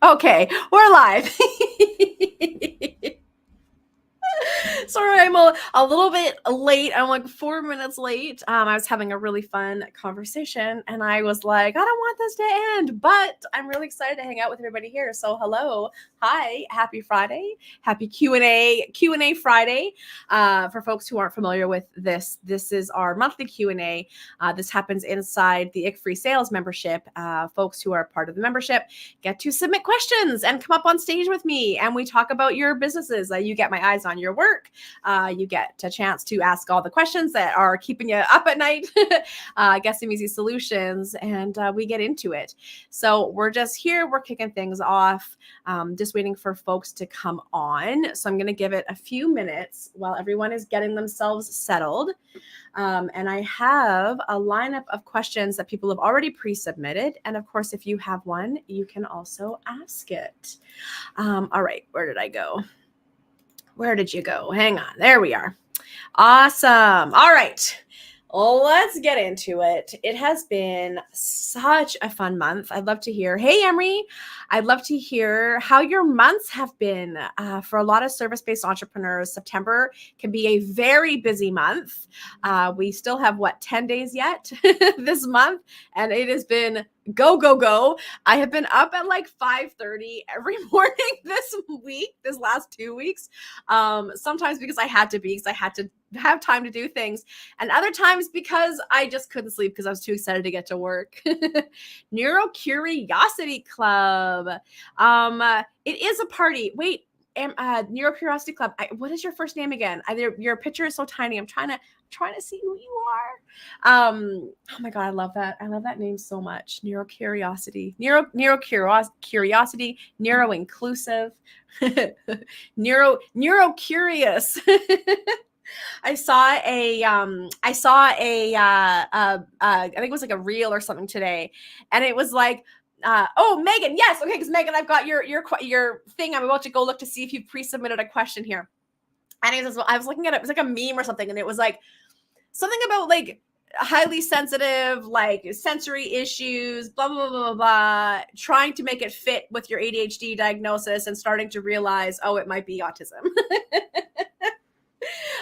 Okay, we're live. Sorry, I'm a little bit late. I'm like 4 minutes late. I was having a really fun conversation and I was like, I don't want this to end, but I'm really excited to hang out with everybody here. So hello, hi, happy Friday, happy Q&A Friday. For folks who aren't familiar with this is our monthly Q&A. This happens inside the Ick Free Sales membership. Folks who are part of the membership get to submit questions and come up on stage with me and we talk about your businesses. You get my eyes on your work. You get a chance to ask all the questions that are keeping you up at night, get some easy solutions, and we get into it. So we're just here, we're kicking things off, just waiting for folks to come on. So I'm going to give it a few minutes while everyone is getting themselves settled. And I have a lineup of questions that people have already pre-submitted. And of course, if you have one, you can also ask it. All right, where did I go? Where did you go? Hang on. There we are. Awesome. All right. Let's get into it. It has been such a fun month. I'd love to hear, hey, Emery, I'd love to hear how your months have been. For a lot of service-based entrepreneurs, September can be a very busy month. We still have, 10 days yet this month, and it has been go, go, go. I have been up at like 5:30 every morning this last 2 weeks. Sometimes because I had to have time to do things, and other times because I just couldn't sleep because I was too excited to get to work. Neuro Curiosity Club. It is a party. Wait, Neuro Curiosity Club. What is your first name again? Your picture is so tiny. I'm trying to see who you are. Oh my God, I love that. I love that name so much. Neuro Curiosity, Neuro Curiosity, Neuro Inclusive, Neuro Curious. I saw I think it was like a reel or something today, and it was like, oh, Megan, yes, okay, because Megan, I've got your thing. I'm about to go look to see if you pre-submitted a question here, and I was looking at it. It was like a meme or something, and it was like something about like highly sensitive, like sensory issues, blah, blah, blah, blah, blah, trying to make it fit with your ADHD diagnosis and starting to realize, oh, it might be autism.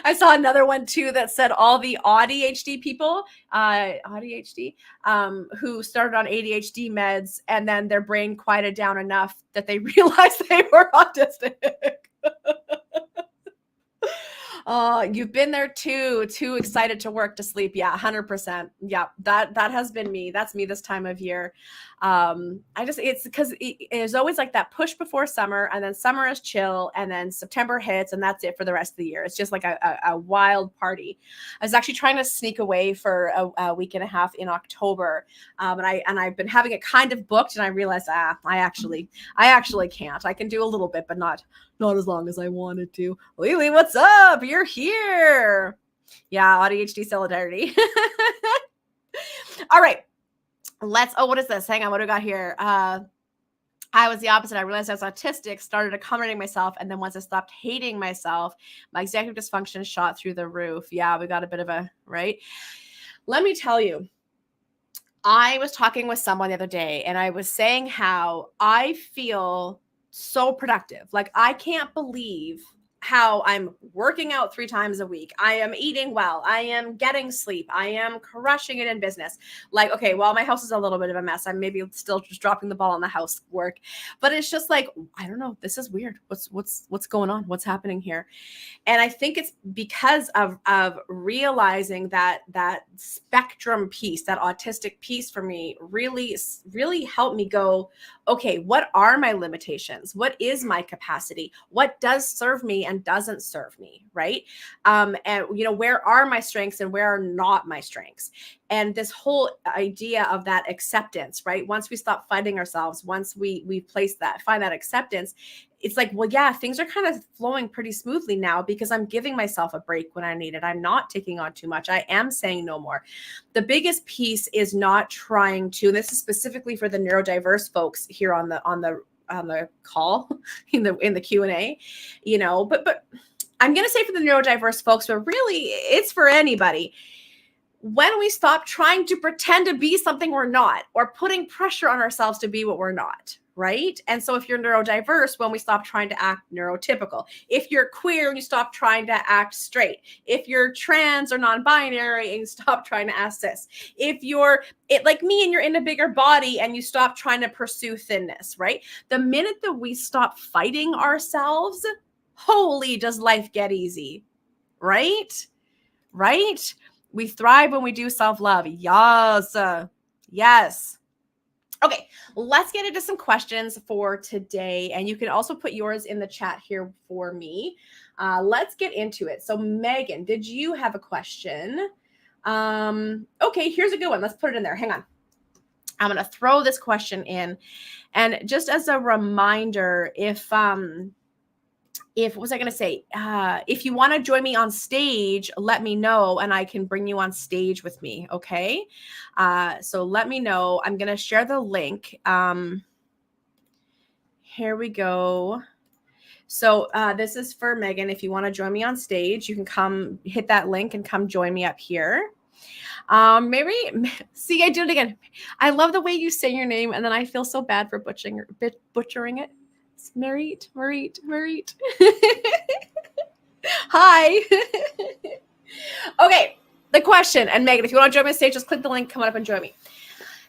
I saw another one too that said all the ADHD people, who started on ADHD meds and then their brain quieted down enough that they realized they were autistic. Oh, you've been there too excited to work to sleep. Yeah, 100%. Yeah, that has been me. That's me this time of year. It's because it's always like that push before summer, and then summer is chill, and then September hits, and that's it for the rest of the year. It's just like a wild party. I was actually trying to sneak away for a week and a half in October, and I've been having it kind of booked, and I realized I actually can't. I can do a little bit, but not as long as I wanted to. Lily, what's up? You're here. Yeah, ADHD solidarity. All right. What is this? Hang on, what do we got here? I was the opposite. I realized I was autistic, started accommodating myself, and then once I stopped hating myself, my executive dysfunction shot through the roof. Yeah, we got a bit of a, right? Let me tell you, I was talking with someone the other day, and I was saying how I feel so productive. Like, I can't believe how I'm working out 3 times a week. I am eating well. I am getting sleep. I am crushing it in business. Like, okay, well, my house is a little bit of a mess. I'm maybe still just dropping the ball on the housework, but it's just like, I don't know. This is weird. What's going on? What's happening here? And I think it's because of realizing that spectrum piece, that autistic piece for me really, really helped me go, okay, what are my limitations? What is my capacity? What does serve me and doesn't serve me, right? And where are my strengths and where are not my strengths? And this whole idea of that acceptance, right? Once we stop fighting ourselves, once we find that acceptance, it's like, well, yeah, things are kind of flowing pretty smoothly now because I'm giving myself a break when I need it. I'm not taking on too much. I am saying no more. The biggest piece is not trying to, and this is specifically for the neurodiverse folks here on the call in the Q&A, but I'm going to say for the neurodiverse folks, but really it's for anybody. When we stop trying to pretend to be something we're not, or putting pressure on ourselves to be what we're not, right? And so if you're neurodiverse, when we stop trying to act neurotypical. If you're queer, and you stop trying to act straight. If you're trans or non-binary, and you stop trying to act cis. If you're like me and you're in a bigger body and you stop trying to pursue thinness, right? The minute that we stop fighting ourselves, holy, does life get easy, right? Right? We thrive when we do self-love. Yes. Yes. Okay, let's get into some questions for today. And you can also put yours in the chat here for me. Let's get into it. So Megan, did you have a question? Okay, here's a good one. Let's put it in there. Hang on. I'm going to throw this question in. And just as a reminder, if what was I going to say? If you want to join me on stage, let me know and I can bring you on stage with me. Okay. So let me know. I'm going to share the link. Here we go. So this is for Megan. If you want to join me on stage, you can come hit that link and come join me up here. Maybe see, I did it again. I love the way you say your name. And then I feel so bad for butchering it. Marit. Hi. Okay, the question. And Megan, if you want to join me on stage, just click the link, come on up and join me.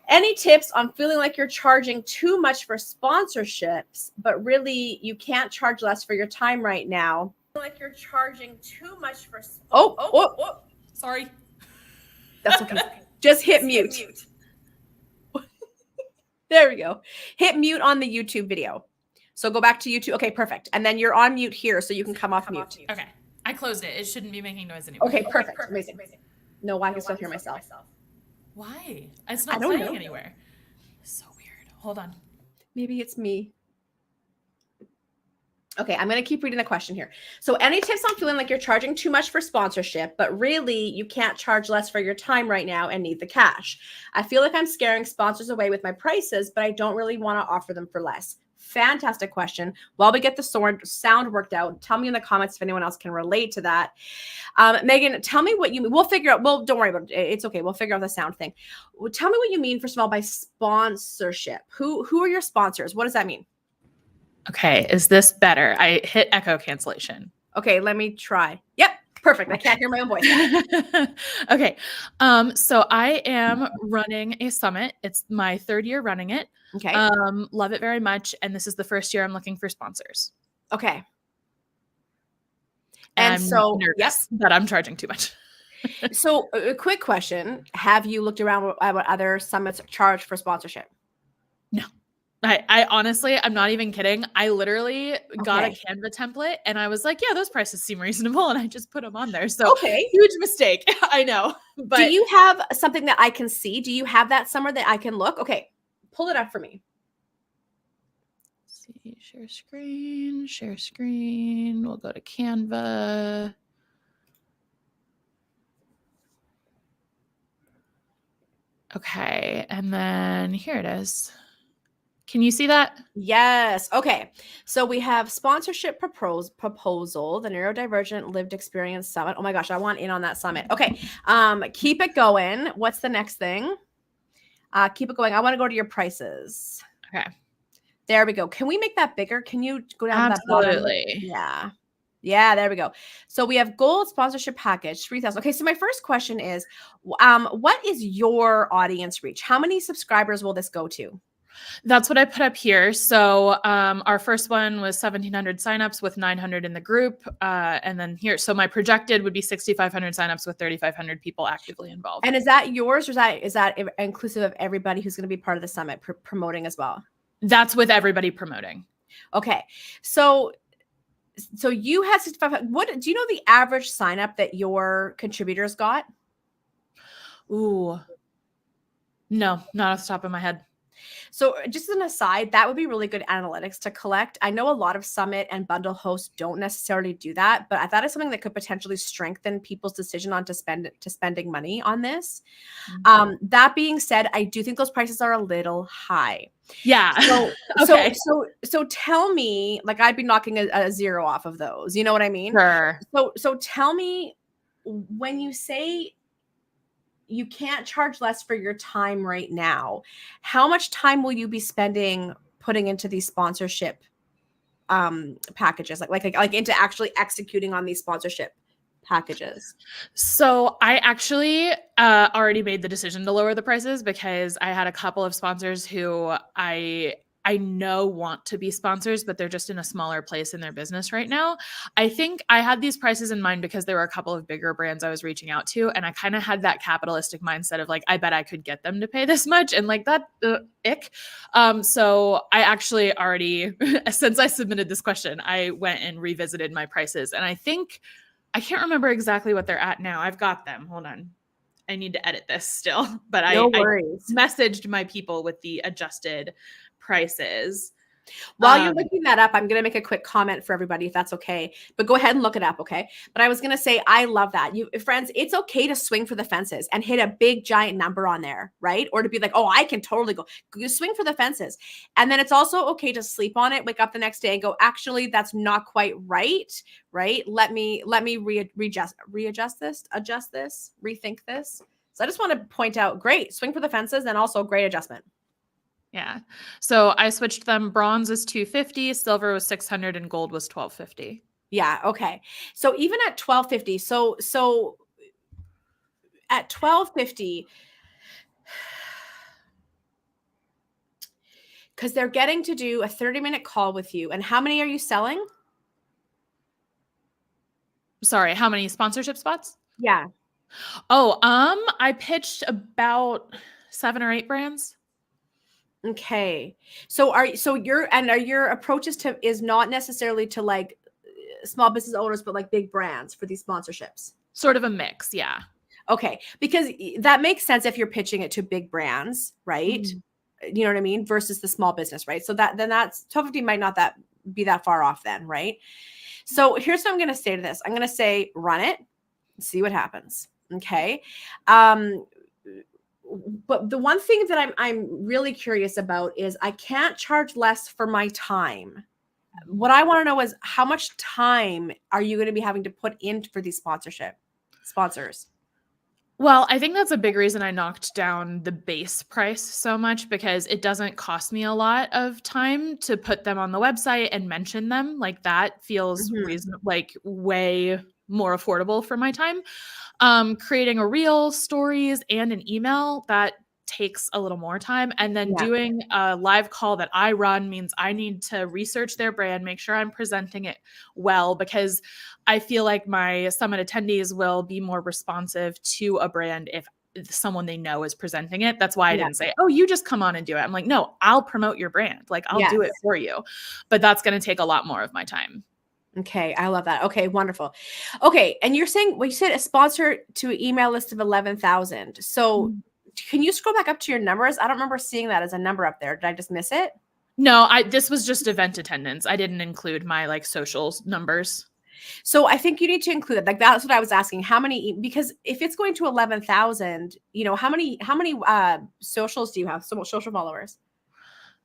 Any tips on feeling like you're charging too much for sponsorships, but really you can't charge less for your time right now? Like you're charging too much for sorry. That's okay. Just hit mute. There we go. Hit mute on the YouTube video. So go back to YouTube. Okay, perfect. And then you're on mute here, so you can come off mute. Okay. I closed it. It shouldn't be making noise anymore. Okay, perfect. Amazing. No, I can still hear myself. Why? It's not playing anywhere. So weird. Hold on. Maybe it's me. Okay, I'm going to keep reading the question here. So any tips on feeling like you're charging too much for sponsorship, but really you can't charge less for your time right now and need the cash? I feel like I'm scaring sponsors away with my prices, but I don't really want to offer them for less. Fantastic question. While we get the sound worked out, tell me in the comments if anyone else can relate to that. Megan, tell me what you mean. We'll figure out. Well, don't worry about it. It's okay. We'll figure out the sound thing. Tell me what you mean, first of all, by sponsorship. Who are your sponsors? What does that mean? Okay. Is this better? I hit echo cancellation. Okay. Let me try. Yep. Perfect. I can't hear my own voice. Okay. So I am running a summit. It's my 3rd year running it. Okay. Love it very much. And this is the first year I'm looking for sponsors. Okay. And I'm so nervous that I'm charging too much. So a quick question. Have you looked around at what other summits charge for sponsorship? No. I honestly, I'm not even kidding. I literally got a Canva template and I was like, yeah, those prices seem reasonable. And I just put them on there. So huge mistake. I know. But do you have something that I can see? Do you have that somewhere that I can look? Okay. Pull it up for me. Let's see, share screen. We'll go to Canva. Okay. And then here it is. Can you see that? Yes. Okay. So we have sponsorship proposal, the Neurodivergent Lived Experience Summit. Oh my gosh, I want in on that summit. Okay. Keep it going. What's the next thing? Keep it going. I want to go to your prices. Okay. There we go. Can we make that bigger? Can you go down to that bottom? Absolutely. Yeah, there we go. So we have gold sponsorship package, 3,000. Okay, so my first question is, what is your audience reach? How many subscribers will this go to? That's what I put up here. So our first one was 1,700 signups with 900 in the group. And then here, so my projected would be 6,500 signups with 3,500 people actively involved. And is that yours, or is that inclusive of everybody who's going to be part of the summit promoting as well? That's with everybody promoting. Okay. So you had 6,500. What do you know the average sign up that your contributors got? Ooh, no, not off the top of my head. So just as an aside, that would be really good analytics to collect. I know a lot of summit and bundle hosts don't necessarily do that, but I thought it's something that could potentially strengthen people's decision on spending money on this. Mm-hmm. That being said, I do think those prices are a little high. Yeah. So, okay. So tell me, like, I'd be knocking a zero off of those. You know what I mean? Sure. So tell me, when you say you can't charge less for your time right now, how much time will you be spending putting into these sponsorship packages, like into actually executing on these sponsorship packages? So I actually already made the decision to lower the prices because I had a couple of sponsors who I know want to be sponsors, but they're just in a smaller place in their business right now. I think I had these prices in mind because there were a couple of bigger brands I was reaching out to, and I kind of had that capitalistic mindset of like, I bet I could get them to pay this much, and like that ick. So I actually already, since I submitted this question, I went and revisited my prices, and I think I can't remember exactly what they're at now. I've got them. Hold on. I need to edit this still, but No I worries. messaged my people with the adjusted prices. While you're looking that up, I'm going to make a quick comment for everybody, if that's okay. But go ahead and look it up, okay? But I was going to say, I love that. You friends, it's okay to swing for the fences and hit a big giant number on there, right? Or to be like, oh, I can totally go. You swing for the fences. And then it's also okay to sleep on it, wake up the next day and go, actually, that's not quite right, right? Let me adjust this, rethink this. So I just want to point out, great, swing for the fences, and also great adjustment. Yeah. So I switched them. Bronze is $250, silver was $600, and gold was $1,250. Yeah. Okay. So even at $1,250, so at $1,250, because they're getting to do a 30-minute call with you. And how many are you selling? Sorry, how many sponsorship spots? Yeah. Oh, I pitched about 7 or 8 brands. Okay. So are your approaches is not necessarily to like small business owners, but like big brands for these sponsorships? Sort of a mix, yeah. Okay. Because that makes sense if you're pitching it to big brands, right? Mm-hmm. You know what I mean? Versus the small business, right? So that's $1,250 might not be that far off then, right? So here's what I'm going to say to this. I'm going to say, run it, see what happens. Okay. But the one thing that I'm really curious about is I can't charge less for my time. What I want to know is how much time are you going to be having to put in for these sponsors? Well, I think that's a big reason I knocked down the base price so much, because it doesn't cost me a lot of time to put them on the website and mention them. Like that feels like way more affordable for my time. Creating a reel, stories, and an email, that takes a little more time. And then doing a live call that I run means I need to research their brand, make sure I'm presenting it well, because I feel like my summit attendees will be more responsive to a brand if someone they know is presenting it. That's why I didn't say, oh, you just come on and do it. I'm like, no, I'll promote your brand. Like I'll do it for you. But that's going to take a lot more of my time. Okay. I love that. Okay. Wonderful. Okay. And you're saying, well, you said a sponsor to an email list of 11,000. So can you scroll back up to your numbers? I don't remember seeing that as a number up there. Did I just miss it? No, this was just event attendance. I didn't include my like socials numbers. So I think you need to include it. Like that's what I was asking. How many, because if it's going to 11,000, how many socials do you have? So social followers?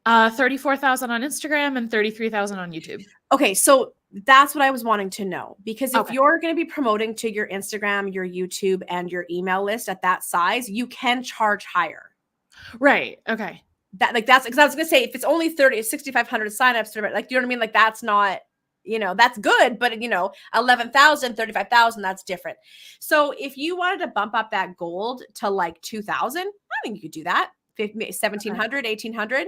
34,000 on Instagram and 33,000 on YouTube. Okay. So that's what I was wanting to know, because if you're going to be promoting to your Instagram, your YouTube, and your email list at that size, you can charge higher. Right. Okay. That's because I was going to say, if it's only 6,500 signups, like, you know what I mean? Like that's not, that's good, but 11,000, 35,000, that's different. So if you wanted to bump up that gold to like 2,000, I think you could do that. 1,700, 1,800.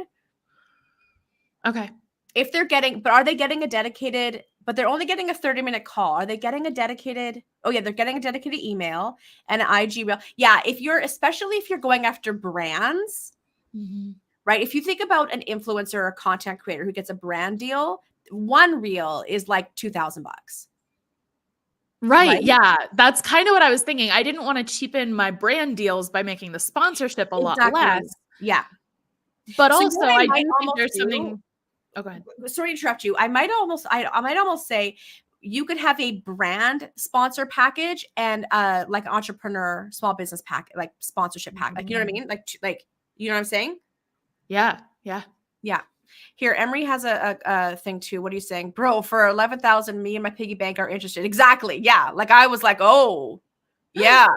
Okay. If they're are they getting a dedicated, but they're only getting a 30-minute call. Are they getting a dedicated? Oh yeah, they're getting a dedicated email and an IG reel. Yeah. Especially if you're going after brands, right? If you think about an influencer or a content creator who gets a brand deal, one reel is like $2,000. Right. Yeah. That's kind of what I was thinking. I didn't want to cheapen my brand deals by making the sponsorship a lot less. Yeah. But so also I do think there's something. Oh, go ahead. Sorry to interrupt you. I might almost say you could have a brand sponsor package and like entrepreneur small business pack, like sponsorship pack. Like, you know what I mean? Like, you know what I'm saying? Yeah. Yeah. Yeah. Here, Emery has a thing too. What are you saying? Bro, for 11,000, me and my piggy bank are interested. Exactly. Yeah. Like I was like, oh, yeah.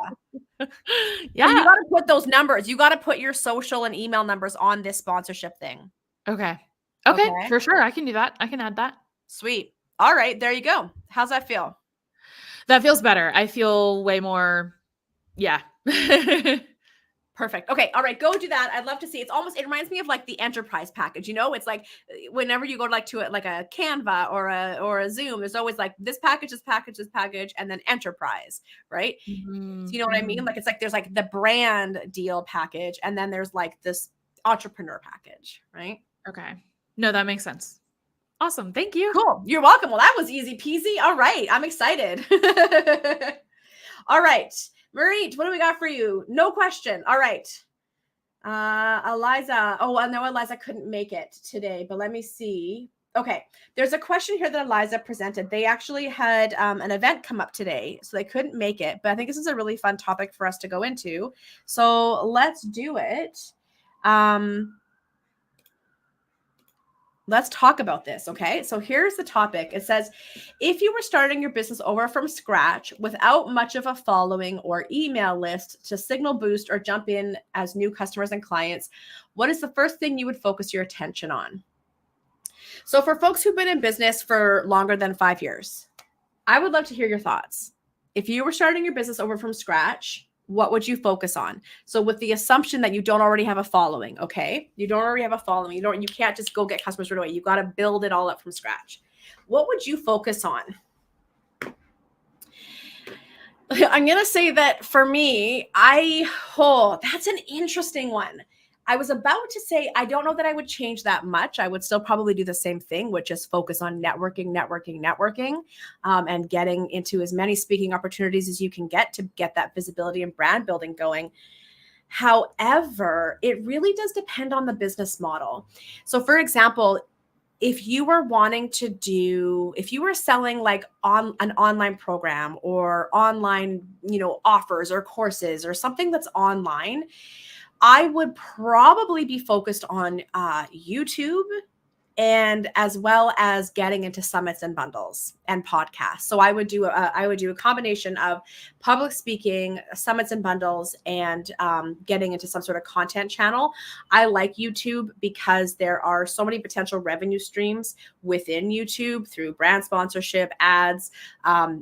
Yeah. So you got to put those numbers. You got to put your social and email numbers on this sponsorship thing. Okay. Okay, Okay. for sure. I can do that. I can add that. Sweet. All right. There you go. How's that feel? That feels better. I feel way more, yeah. Perfect. Okay. All right. Go do that. I'd love to see. It reminds me of like the enterprise package. It's like whenever you go to it, like a Canva or a Zoom, there's always like this package, and then enterprise, right? Mhm, So you know what I mean? mhm. Like it's like there's like the brand deal package, and then there's like this entrepreneur package, right? Okay. No, that makes sense. Awesome. Thank you. Cool. You're welcome. Well, that was easy peasy. All right. I'm excited. All right. Marie, what do we got for you? No question. All right. Eliza. Oh, I know Eliza couldn't make it today, but let me see. Okay. There's a question here that Eliza presented. They actually had an event come up today, so they couldn't make it, but I think this is a really fun topic for us to go into. So let's do it. Let's talk about this. Okay. So here's the topic. It says, if you were starting your business over from scratch without much of a following or email list to signal boost or jump in as new customers and clients, what is the first thing you would focus your attention on? So for folks who've been in business for longer than 5 years, I would love to hear your thoughts. If you were starting your business over from scratch, what would you focus on? So with the assumption that you don't already have a following, okay? You don't already have a following. You can't just go get customers right away. You got to build it all up from scratch. What would you focus on? I'm going to say that for me, that's an interesting one. I was about to say, I don't know that I would change that much. I would still probably do the same thing, which is focus on networking, and getting into as many speaking opportunities as you can get to get that visibility and brand building going. However, it really does depend on the business model. So for example, if you were selling like on an online program or online, offers or courses or something that's online, I would probably be focused on YouTube, and as well as getting into summits and bundles and podcasts. So I would do a combination of public speaking, summits and bundles, and getting into some sort of content channel. I like YouTube because there are so many potential revenue streams within YouTube through brand sponsorship, ads,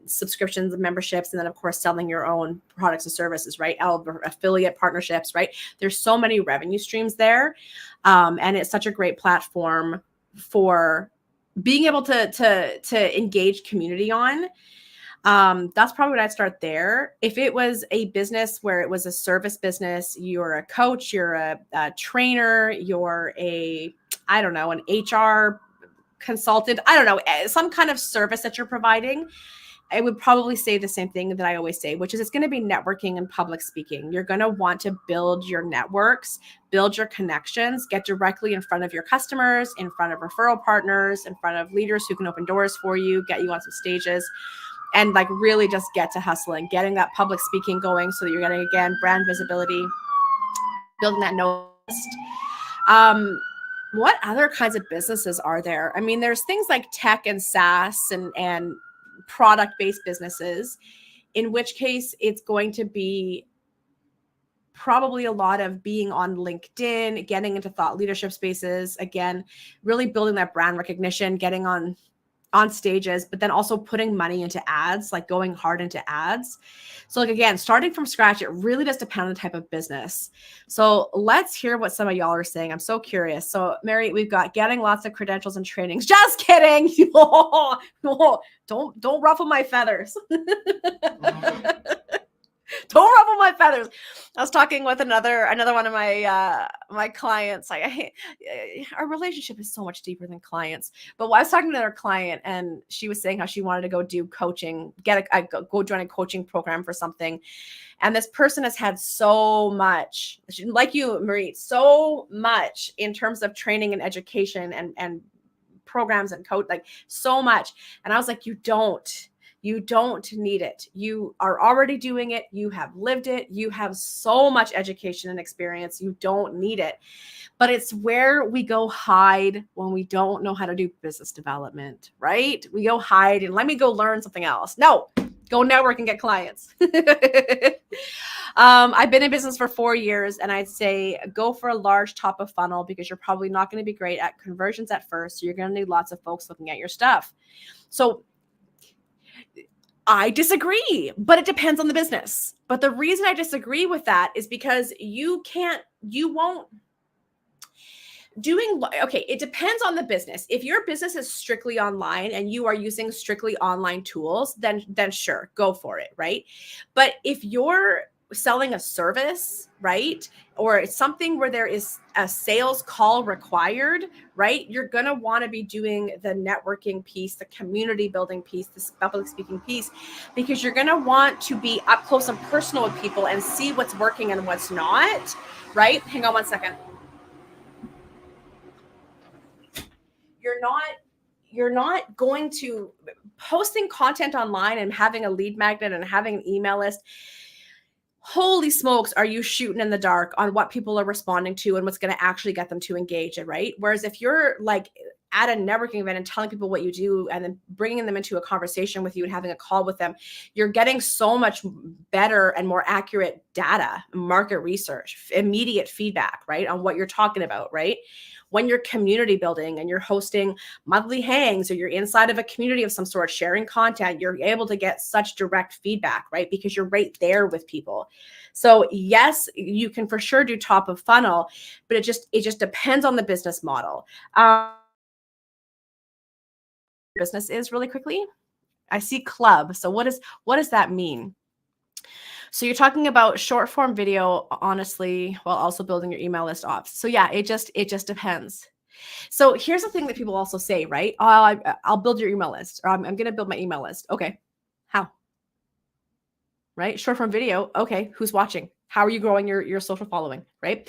subscriptions, memberships, and then of course selling your own products and services, right? Affiliate partnerships, right? There's so many revenue streams there, and it's such a great platform for being able to engage community on. That's probably what I'd start there. If it was a business where it was a service business, you're a coach, you're a trainer, you're an HR consultant, some kind of service that you're providing, I would probably say the same thing that I always say, which is it's going to be networking and public speaking. You're going to want to build your networks, build your connections, get directly in front of your customers, in front of referral partners, in front of leaders who can open doors for you, get you on some stages, and like really just get to hustling, getting that public speaking going so that you're getting, again, brand visibility, building that notice. What other kinds of businesses are there? I mean, there's things like tech and SaaS and product-based businesses, in which case it's going to be probably a lot of being on LinkedIn, getting into thought leadership spaces, again, really building that brand recognition, getting on stages, but then also putting money into ads, like going hard into ads. So like, again, starting from scratch, it really does depend on the type of business. So let's hear what some of y'all are saying. I'm so curious. So Mary, we've got getting lots of credentials and trainings. Just kidding. Don't ruffle my feathers. Don't ruffle my feathers. I was talking with another one of my clients. Our relationship is so much deeper than clients. But I was talking to another client, and she was saying how she wanted to go do coaching, go join a coaching program for something. And this person has had so much, like you, Marie, so much in terms of training and education and programs and coach, like so much. And I was like, you don't need it. You are already doing it. You have lived it. You have so much education and experience. You don't need it. But it's where we go hide when we don't know how to do business development, right? We go hide and let me go learn something else. No, Go network and get clients. I've been in business for 4 years, and I'd say go for a large top of funnel because you're probably not going to be great at conversions at first. So you're going to need lots of folks looking at your stuff. So I disagree, but it depends on the business. But the reason I disagree with that is because it depends on the business. If your business is strictly online and you are using strictly online tools, then sure, go for it, right? But if you're selling a service, right, or it's something where there is a sales call required, right, you're going to want to be doing the networking piece, the community building piece, the public speaking piece, because you're going to want to be up close and personal with people and see what's working and what's not, right? Hang on one second. You're not going to posting content online and having a lead magnet and having an email list. Holy smokes, are you shooting in the dark on what people are responding to and what's going to actually get them to engage it, right? Whereas if you're like at a networking event and telling people what you do and then bringing them into a conversation with you and having a call with them, you're getting so much better and more accurate data, market research, immediate feedback, right, on what you're talking about, right? When you're community building and you're hosting monthly hangs or you're inside of a community of some sort, sharing content, you're able to get such direct feedback, right? Because you're right there with people. So yes, you can for sure do top of funnel, but it just depends on the business model. Business is really quickly. I see club. So what does that mean? So you're talking about short form video, honestly, while also building your email list off. So yeah, it just depends. So here's the thing that people also say, right? Oh, I'll build your email list, or I'm going to build my email list. Okay, how? Right? Short form video. Okay, who's watching? How are you growing your social following? Right?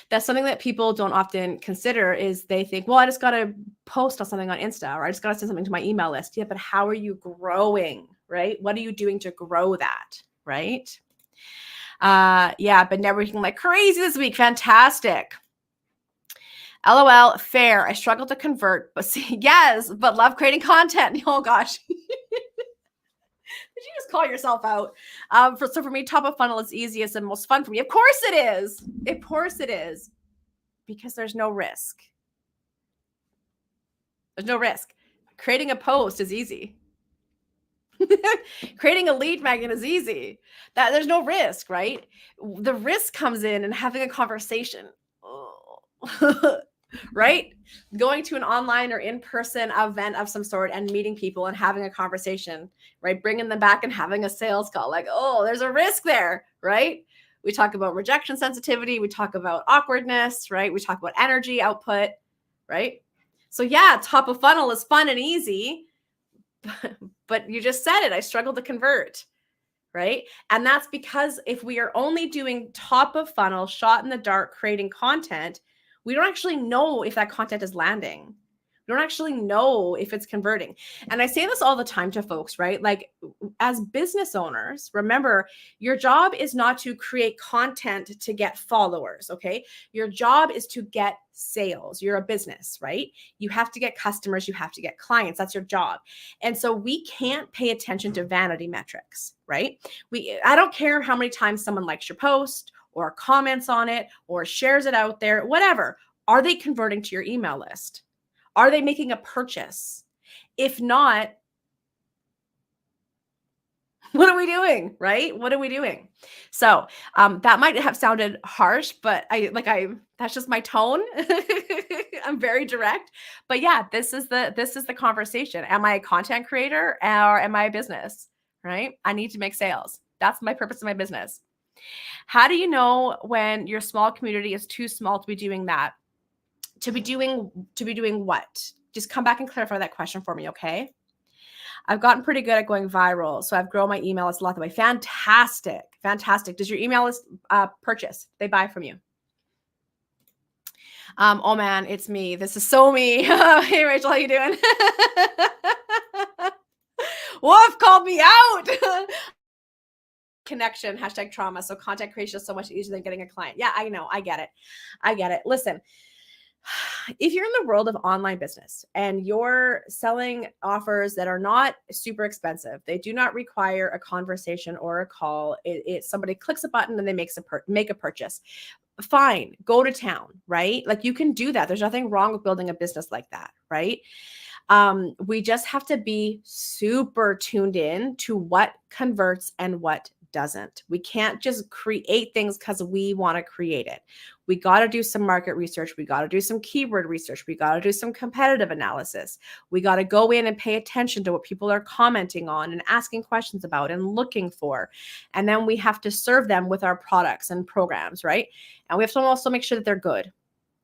That's something that people don't often consider. Is they think, well, I just got to post on something on Insta, or I just got to send something to my email list. Yeah, but how are you growing? Right? What are you doing to grow that? Right? Yeah, been networking like crazy this week. Fantastic. LOL, fair. I struggle to convert, but see, yes, but love creating content. Oh gosh. Did you just call yourself out? So for me, top of funnel is easiest and most fun for me. Of course it is. Of course it is. Because there's no risk. There's no risk. Creating a post is easy. Creating a lead magnet is easy. That there's no risk, right? The risk comes in having a conversation. Right? Going to an online or in-person event of some sort and meeting people and having a conversation, right? Bringing them back and having a sales call. Like, oh, there's a risk there, right? We talk about rejection sensitivity. We talk about awkwardness, right? We talk about energy output, right? So yeah, top of funnel is fun and easy, but you just said it. I struggle to convert, right? And that's because if we are only doing top of funnel, shot in the dark, creating content, we don't actually know if that content is landing. We don't actually know if it's converting. And I say this all the time to folks, right? Like as business owners, remember, your job is not to create content to get followers, okay? Your job is to get sales. You're a business, right? You have to get customers, you have to get clients. That's your job. And so we can't pay attention to vanity metrics, right? I don't care how many times someone likes your post or comments on it or shares it out there, whatever. Are they converting to your email list? Are they making a purchase? If not, what are we doing, right? What are we doing? So that might have sounded harsh, but that's just my tone. I'm very direct, but yeah, this is the conversation. Am I a content creator or am I a business, right? I need to make sales. That's my purpose of my business. How do you know when your small community is too small to be doing that? To be doing what? Just come back and clarify that question for me, okay? I've gotten pretty good at going viral, so I've grown my email list a lot that way. Fantastic, fantastic. Does your email list purchase? They buy from you? Oh man, it's me. This is so me. Hey Rachel, how you doing? Wolf called me out. Connection, #trauma. So content creation is so much easier than getting a client. Yeah, I know. I get it. Listen, If you're in the world of online business and you're selling offers that are not super expensive, they do not require a conversation or a call. Somebody clicks a button and they make a purchase. Fine, go to town, right? Like you can do that. There's nothing wrong with building a business like that, right? We just have to be super tuned in to what converts and what doesn't. We can't just create things because we want to create it. We got to do some market research. We got to do some keyword research. We got to do some competitive analysis. We got to go in and pay attention to what people are commenting on and asking questions about and looking for. And then we have to serve them with our products and programs, right? And we have to also make sure that they're good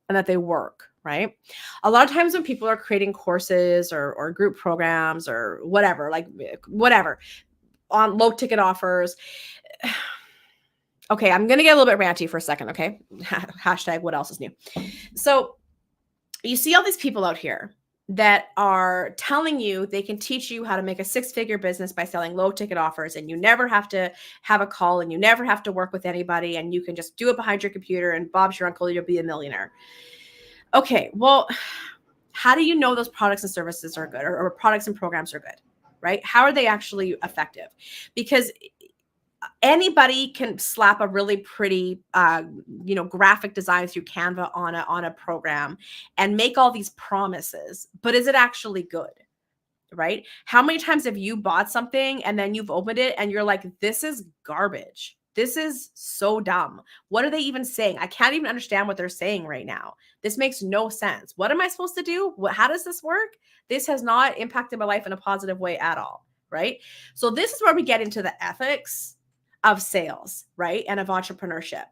and that they work, right? A lot of times when people are creating courses or group programs or whatever on low ticket offers. Okay, I'm going to get a little bit ranty for a second, okay? Hashtag what else is new. So you see all these people out here that are telling you they can teach you how to make a 6-figure business by selling low ticket offers, and you never have to have a call and you never have to work with anybody, and you can just do it behind your computer and Bob's your uncle, you'll be a millionaire. Okay, well, how do you know those products and services are good or products and programs are good, right? How are they actually effective? Because anybody can slap a really pretty, graphic design through Canva on a program and make all these promises, but is it actually good? Right? How many times have you bought something and then you've opened it and you're like, this is garbage. This is so dumb. What are they even saying? I can't even understand what they're saying right now. This makes no sense. What am I supposed to do? How does this work? This has not impacted my life in a positive way at all. Right? So this is where we get into the ethics of sales, right? And of entrepreneurship.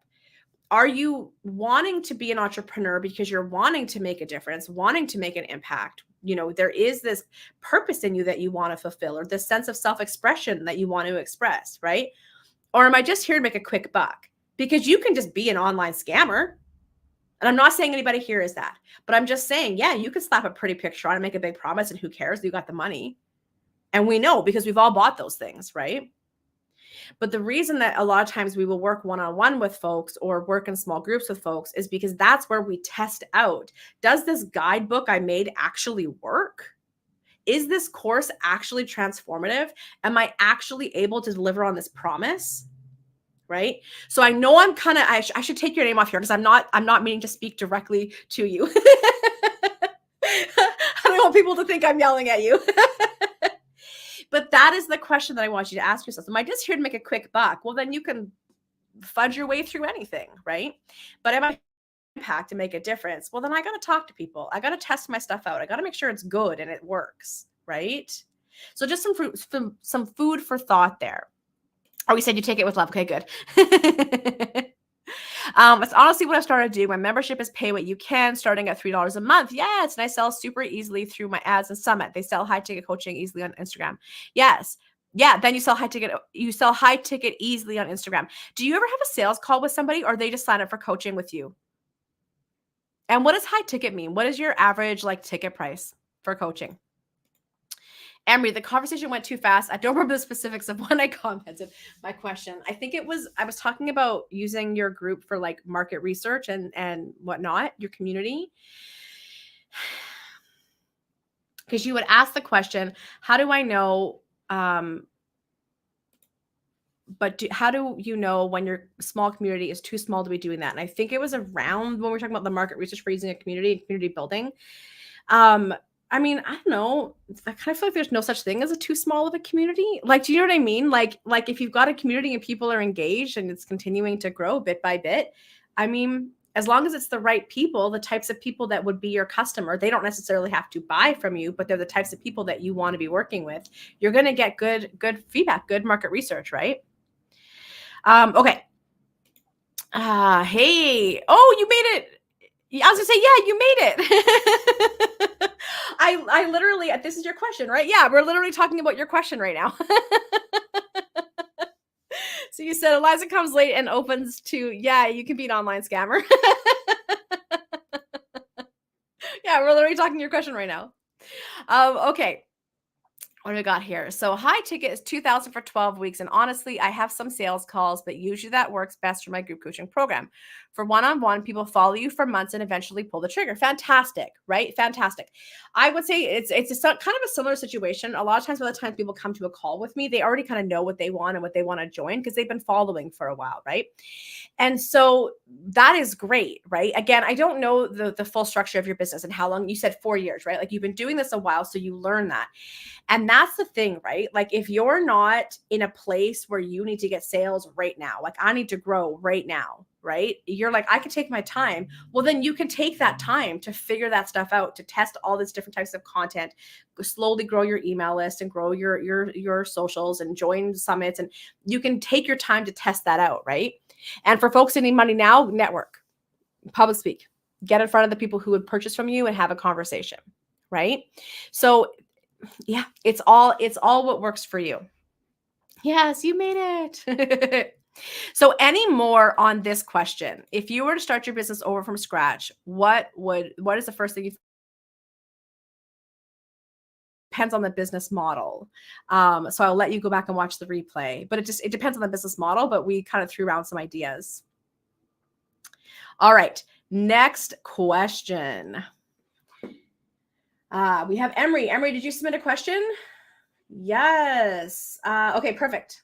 Are you wanting to be an entrepreneur because you're wanting to make a difference, wanting to make an impact? There is this purpose in you that you want to fulfill, or this sense of self-expression that you want to express, right? Or am I just here to make a quick buck? Because you can just be an online scammer. And I'm not saying anybody here is that, but I'm just saying, yeah, you could slap a pretty picture on and make a big promise, and who cares? You got the money. And we know because we've all bought those things, right? But the reason that a lot of times we will work one-on-one with folks or work in small groups with folks is because that's where we test out. Does this guidebook I made actually work? Is this course actually transformative? Am I actually able to deliver on this promise? Right? So I know I should take your name off here because I'm not meaning to speak directly to you. I don't want people to think I'm yelling at you. But that is the question that I want you to ask yourself. Am I just here to make a quick buck? Well, then you can fudge your way through anything, right? But am I impact to make a difference? Well, then I got to talk to people. I got to test my stuff out. I got to make sure it's good and it works, right? So just some food for thought there. Oh, we said you take it with love. Okay, good. It's honestly what I started doing. My membership is pay what you can, starting at $3 a month. Yes, and I sell super easily through my ads and Summit. They sell high ticket coaching easily on Instagram. Yes. Yeah, then you sell high ticket easily on Instagram. Do you ever have a sales call with somebody, or they just sign up for coaching with you? And what does high ticket mean? What is your average ticket price for coaching? Emery, the conversation went too fast. I don't remember the specifics of when I commented my question. I think I was talking about using your group for market research and whatnot, your community. Because you would ask the question, how do I know, how do you know when your small community is too small to be doing that? And I think it was around when we were talking about the market research for using a community building. I mean, I don't know. I kind of feel like there's no such thing as a too small of a community. Do you know what I mean? Like if you've got a community and people are engaged and it's continuing to grow bit by bit, I mean, as long as it's the right people, the types of people that would be your customer, they don't necessarily have to buy from you, but they're the types of people that you want to be working with. You're going to get good feedback, good market research, right? Okay. Hey. Oh, you made it. I was gonna say, yeah, you made it. I literally, this is your question, right? Yeah, we're literally talking about your question right now. So you said Eliza comes late and opens to, yeah, you can be an online scammer. Yeah, we're literally talking your question right now. Okay. What do we got here? So high ticket is $2,000 for 12 weeks. And honestly, I have some sales calls, but usually that works best for my group coaching program. For one-on-one, people follow you for months and eventually pull the trigger. Fantastic, right? Fantastic. I would say it's kind of a similar situation. A lot of times, by the time people come to a call with me, they already kind of know what they want and what they want to join because they've been following for a while, right? And so that is great, right? Again, I don't know the full structure of your business and how long. You said 4 years, right? Like you've been doing this a while, so you learn that. And that's the thing, right? Like if you're not in a place where you need to get sales right now, like I need to grow right now, right? You're like, I could take my time. Well, then you can take that time to figure that stuff out, to test all these different types of content, slowly grow your email list and grow your socials and join summits. And you can take your time to test that out, right? And for folks that need money now, network, public speak, get in front of the people who would purchase from you and have a conversation, right? So yeah, it's all what works for you. Yes, you made it. So any more on this question? If you were to start your business over from scratch, what is the first thing you depends on the business model. So I'll let you go back and watch the replay, but it depends on the business model, but we kind of threw around some ideas. All right, next question. We have Emery. Emery, did you submit a question? Yes. Okay, perfect.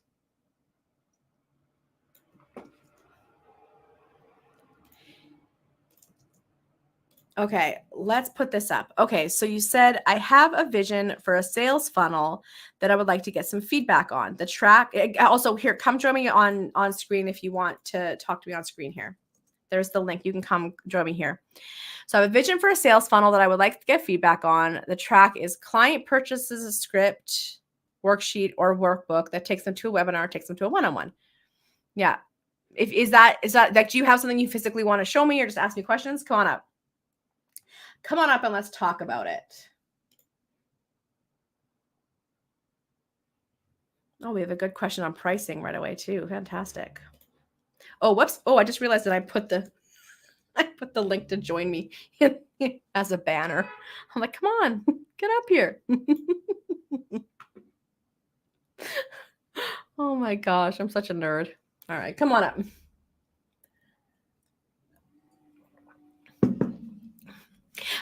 Okay, let's put this up. Okay, so you said, I have a vision for a sales funnel that I would like to get some feedback on. The track, also here, come join me on screen if you want to talk to me on screen here. There's the link. You can come join me here. So I have a vision for a sales funnel that I would like to get feedback on. The track is client purchases a script, worksheet, or workbook that takes them to a webinar, takes them to a one-on-one. Yeah. Is that like, do you have something you physically want to show me or just ask me questions? Come on up. Come on up and let's talk about it. Oh, we have a good question on pricing right away too. Fantastic. Oh, whoops. Oh, I just realized that I put the link to join me as a banner. I'm like, come on, get up here. Oh my gosh, I'm such a nerd. All right, come on up.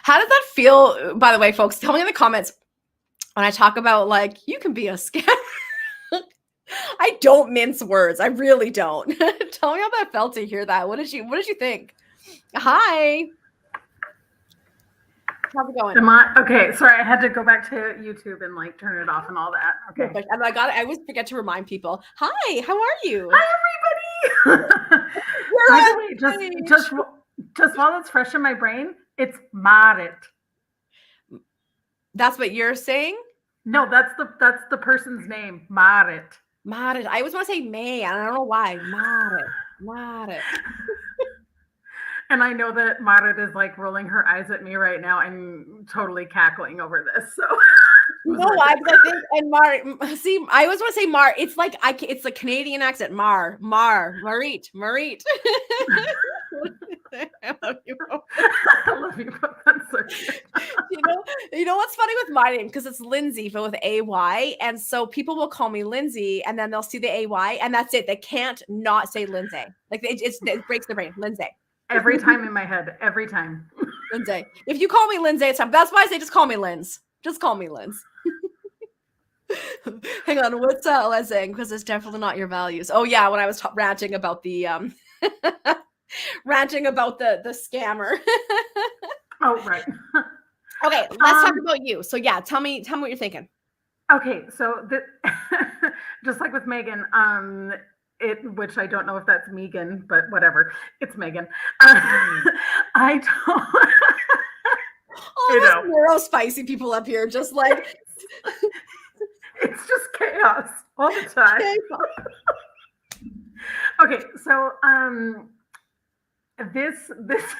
How does that feel? By the way, folks, tell me in the comments when I talk about like, you can be a scammer. I don't mince words. I really don't. Tell me how that felt to hear that. What did you think? Hi. How's it going? Okay, sorry, I had to go back to YouTube and like turn it off and all that. Okay. Perfect. And I always forget to remind people. Hi, how are you? Hi, everybody. By the way, just while it's fresh in my brain, it's Marit. That's what you're saying? No, that's the person's name, Marit. Marit. I always want to say May, and I don't know why. Marit. And I know that Marit is like rolling her eyes at me right now and totally cackling over this. So no, I think and see, I always want to say Mar. It's like it's a Canadian accent. Marit. I love you. I love you. That's so cute. You know what's funny with my name, because it's Lindsay, but with AY, and so people will call me Lindsay, and then they'll see the AY, and that's it. They can't not say Lindsay. Like it breaks their brain. Lindsay. Every time in my head. Every time. Lindsay. If you call me Lindsay, it's time. That's why I say just call me Linz. Just call me Linz. Hang on, what's Les saying? Because it's definitely not your values. Oh yeah, when I was ranting about the scammer. Oh right. Okay, let's talk about you. So yeah, tell me what you're thinking. Okay, so just like with Megan, which I don't know if that's Megan, but whatever, it's Megan. I don't. All those neuro spicy people up here, just like it's just chaos all the time. Okay, so this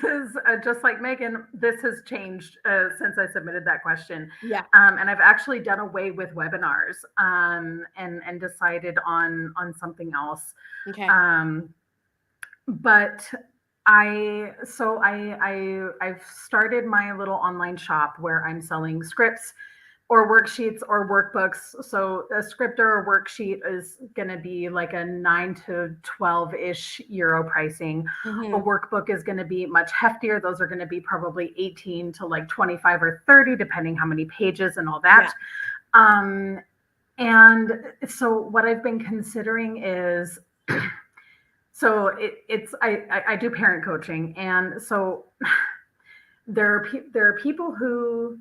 is just like Megan. This has changed since I submitted that question. Yeah. And I've actually done away with webinars and decided on something else. Okay. But I've started my little online shop where I'm selling scripts, or worksheets or workbooks. So a script or a worksheet is going to be like a 9 to 12-ish euro pricing. A Mhm. workbook is going to be much heftier. Those are going to be probably 18 to like 25 or 30, depending how many pages and all that. And so what I've been considering is, so I do parent coaching, and so there are people who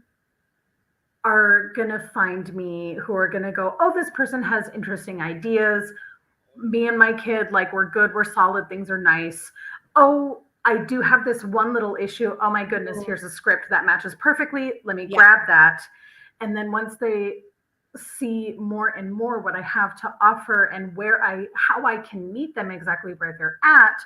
are going to find me, who are going to go, oh, this person has interesting ideas. Me and my kid, like, we're good, we're solid, things are nice. Oh, I do have this one little issue. Oh my goodness, here's a script that matches perfectly. Let me grab that. And then once they see more and more what I have to offer and how I can meet them exactly where they're at,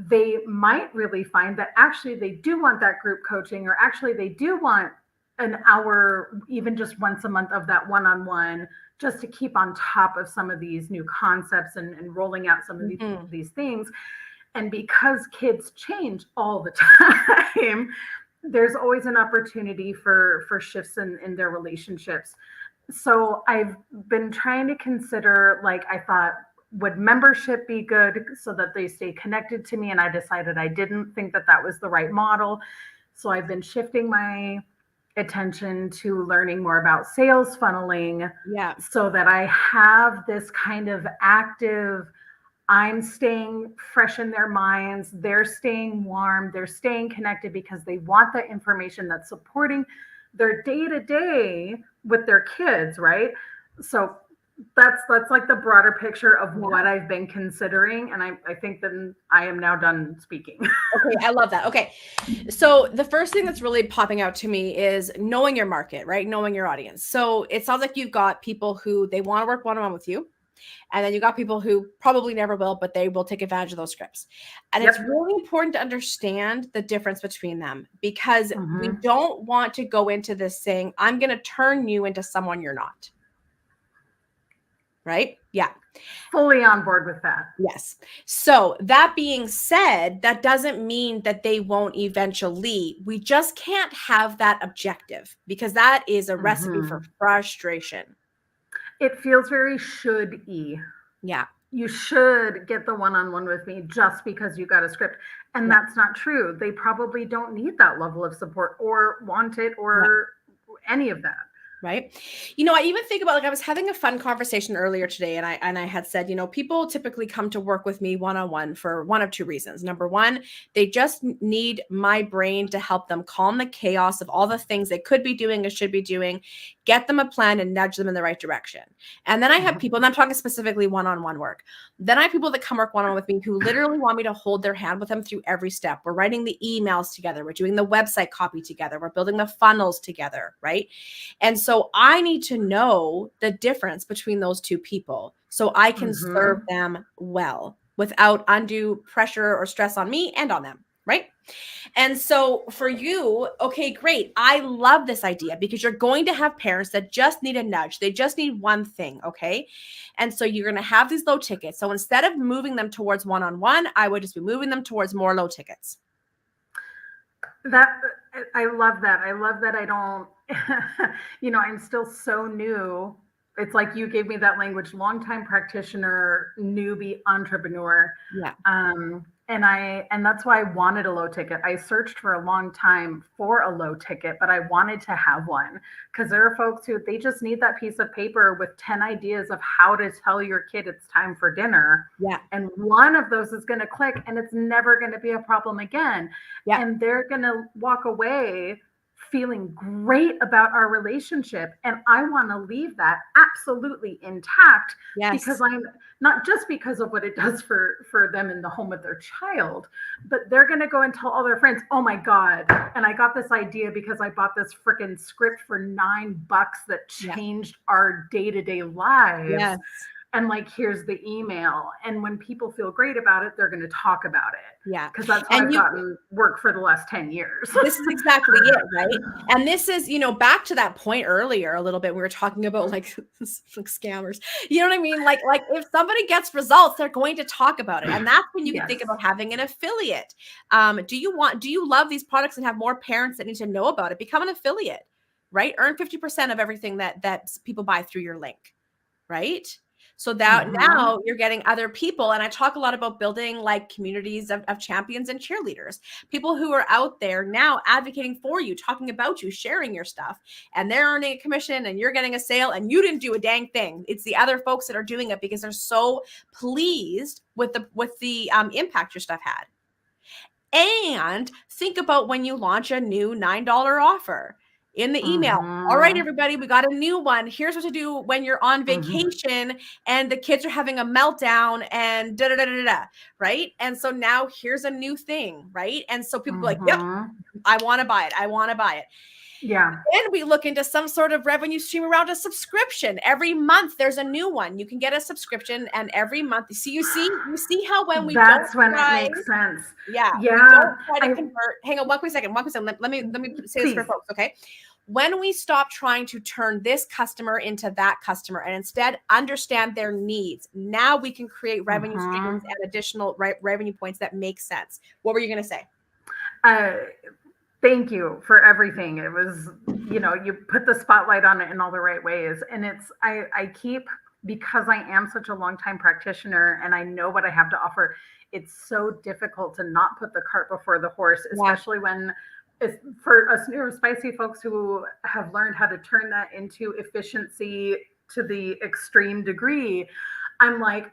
they might really find that actually they do want that group coaching, or actually they do want an hour, even just once a month, of that one-on-one, just to keep on top of some of these new concepts and rolling out some of these things. And because kids change all the time, there's always an opportunity for shifts in their relationships. So I've been trying to consider, like, I thought, would membership be good so that they stay connected to me? And I decided I didn't think that that was the right model. So I've been shifting my attention to learning more about sales funneling, so that I have this kind of active, I'm staying fresh in their minds, they're staying warm, they're staying connected because they want the information that's supporting their day-to-day with their kids, right? So that's like the broader picture of what I've been considering. And I think that I am now done speaking. Okay, I love that. Okay. So the first thing that's really popping out to me is knowing your market, right? Knowing your audience. So it sounds like you've got people who they want to work one-on-one with you. And then you got people who probably never will, but they will take advantage of those scripts. And it's really important to understand the difference between them, because we don't want to go into this saying, I'm going to turn you into someone you're not. Right? Yeah. Fully on board with that. Yes. So that being said, that doesn't mean that they won't eventually. We just can't have that objective, because that is a recipe for frustration. It feels very should-y. Yeah. You should get the one-on-one with me just because you got a script. And that's not true. They probably don't need that level of support or want it or any of that. Right. You know, I even think about, like, I was having a fun conversation earlier today, and I had said, you know, people typically come to work with me one-on-one for one of two reasons. Number one, they just need my brain to help them calm the chaos of all the things they could be doing or should be doing, get them a plan and nudge them in the right direction. And then I have people, and I'm talking specifically one-on-one work. Then I have people that come work one-on-one with me who literally want me to hold their hand with them through every step. We're writing the emails together. We're doing the website copy together. We're building the funnels together. Right. And so I need to know the difference between those two people so I can serve them well without undue pressure or stress on me and on them. Right. And so for you, okay, great. I love this idea, because you're going to have parents that just need a nudge. They just need one thing. Okay. And so you're going to have these low tickets. So instead of moving them towards one-on-one, I would just be moving them towards more low tickets. I love that. I love that. I don't, you know, I'm still so new. It's like you gave me that language: longtime practitioner, newbie entrepreneur. Yeah. And that's why I wanted a low ticket. I searched for a long time for a low ticket, but I wanted to have one, because there are folks who, they just need that piece of paper with 10 ideas of how to tell your kid it's time for dinner. Yeah. And one of those is going to click, and it's never going to be a problem again. Yeah. And they're going to walk away feeling great about our relationship. And I want to leave that absolutely intact. Yes. Because I'm not just because of what it does for them in the home with their child, but they're going to go and tell all their friends, oh my God. And I got this idea because I bought this freaking script for $9 that changed our day-to-day lives. Yes. And like, here's the email. And when people feel great about it, they're going to talk about it. Yeah. Because that's how I've gotten work for the last 10 years. This is exactly it, right? And this is, you know, back to that point earlier a little bit, we were talking about like scammers. You know what I mean? Like if somebody gets results, they're going to talk about it. And that's when you can think about having an affiliate. Do you love these products and have more parents that need to know about it? Become an affiliate. right? Earn 50% of everything that people buy through your link, right? So that now you're getting other people. And I talk a lot about building like communities of champions and cheerleaders, people who are out there now advocating for you, talking about you, sharing your stuff, and they're earning a commission and you're getting a sale and you didn't do a dang thing. It's the other folks that are doing it because they're so pleased with the impact your stuff had. And think about when you launch a new $9 offer in the email. All right, everybody, we got a new one. Here's what to do when you're on vacation and the kids are having a meltdown and da da da da da. Right. And so now here's a new thing. Right. And so people are like, yep, I want to buy it. I want to buy it. Yeah. And we look into some sort of revenue stream around a subscription. Every month there's a new one. You can get a subscription, and every month you see how when we that's don't when try, it makes sense. Yeah. Yeah. We don't try to convert. Hang on one quick second. Let me say this for folks. Okay. When we stop trying to turn this customer into that customer and instead understand their needs, now we can create revenue streams and additional revenue points that make sense. What were you going to say? Thank you for everything. It was, you put the spotlight on it in all the right ways. And I keep, because I am such a longtime practitioner and I know what I have to offer, it's so difficult to not put the cart before the horse, especially when it's for us newer spicy folks who have learned how to turn that into efficiency to the extreme degree. I'm like,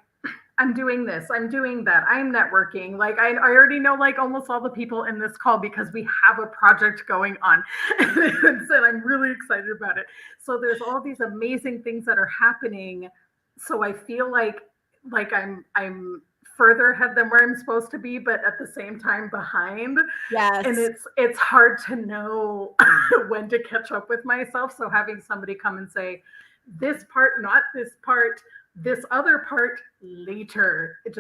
I'm doing this, I'm doing that, I'm networking. Like I already know like almost all the people in this call because we have a project going on. And I'm really excited about it. So there's all these amazing things that are happening. So I feel like I'm further ahead than where I'm supposed to be, but at the same time behind. Yes. And it's hard to know when to catch up with myself. So having somebody come and say, this part, not this part, this other part later, it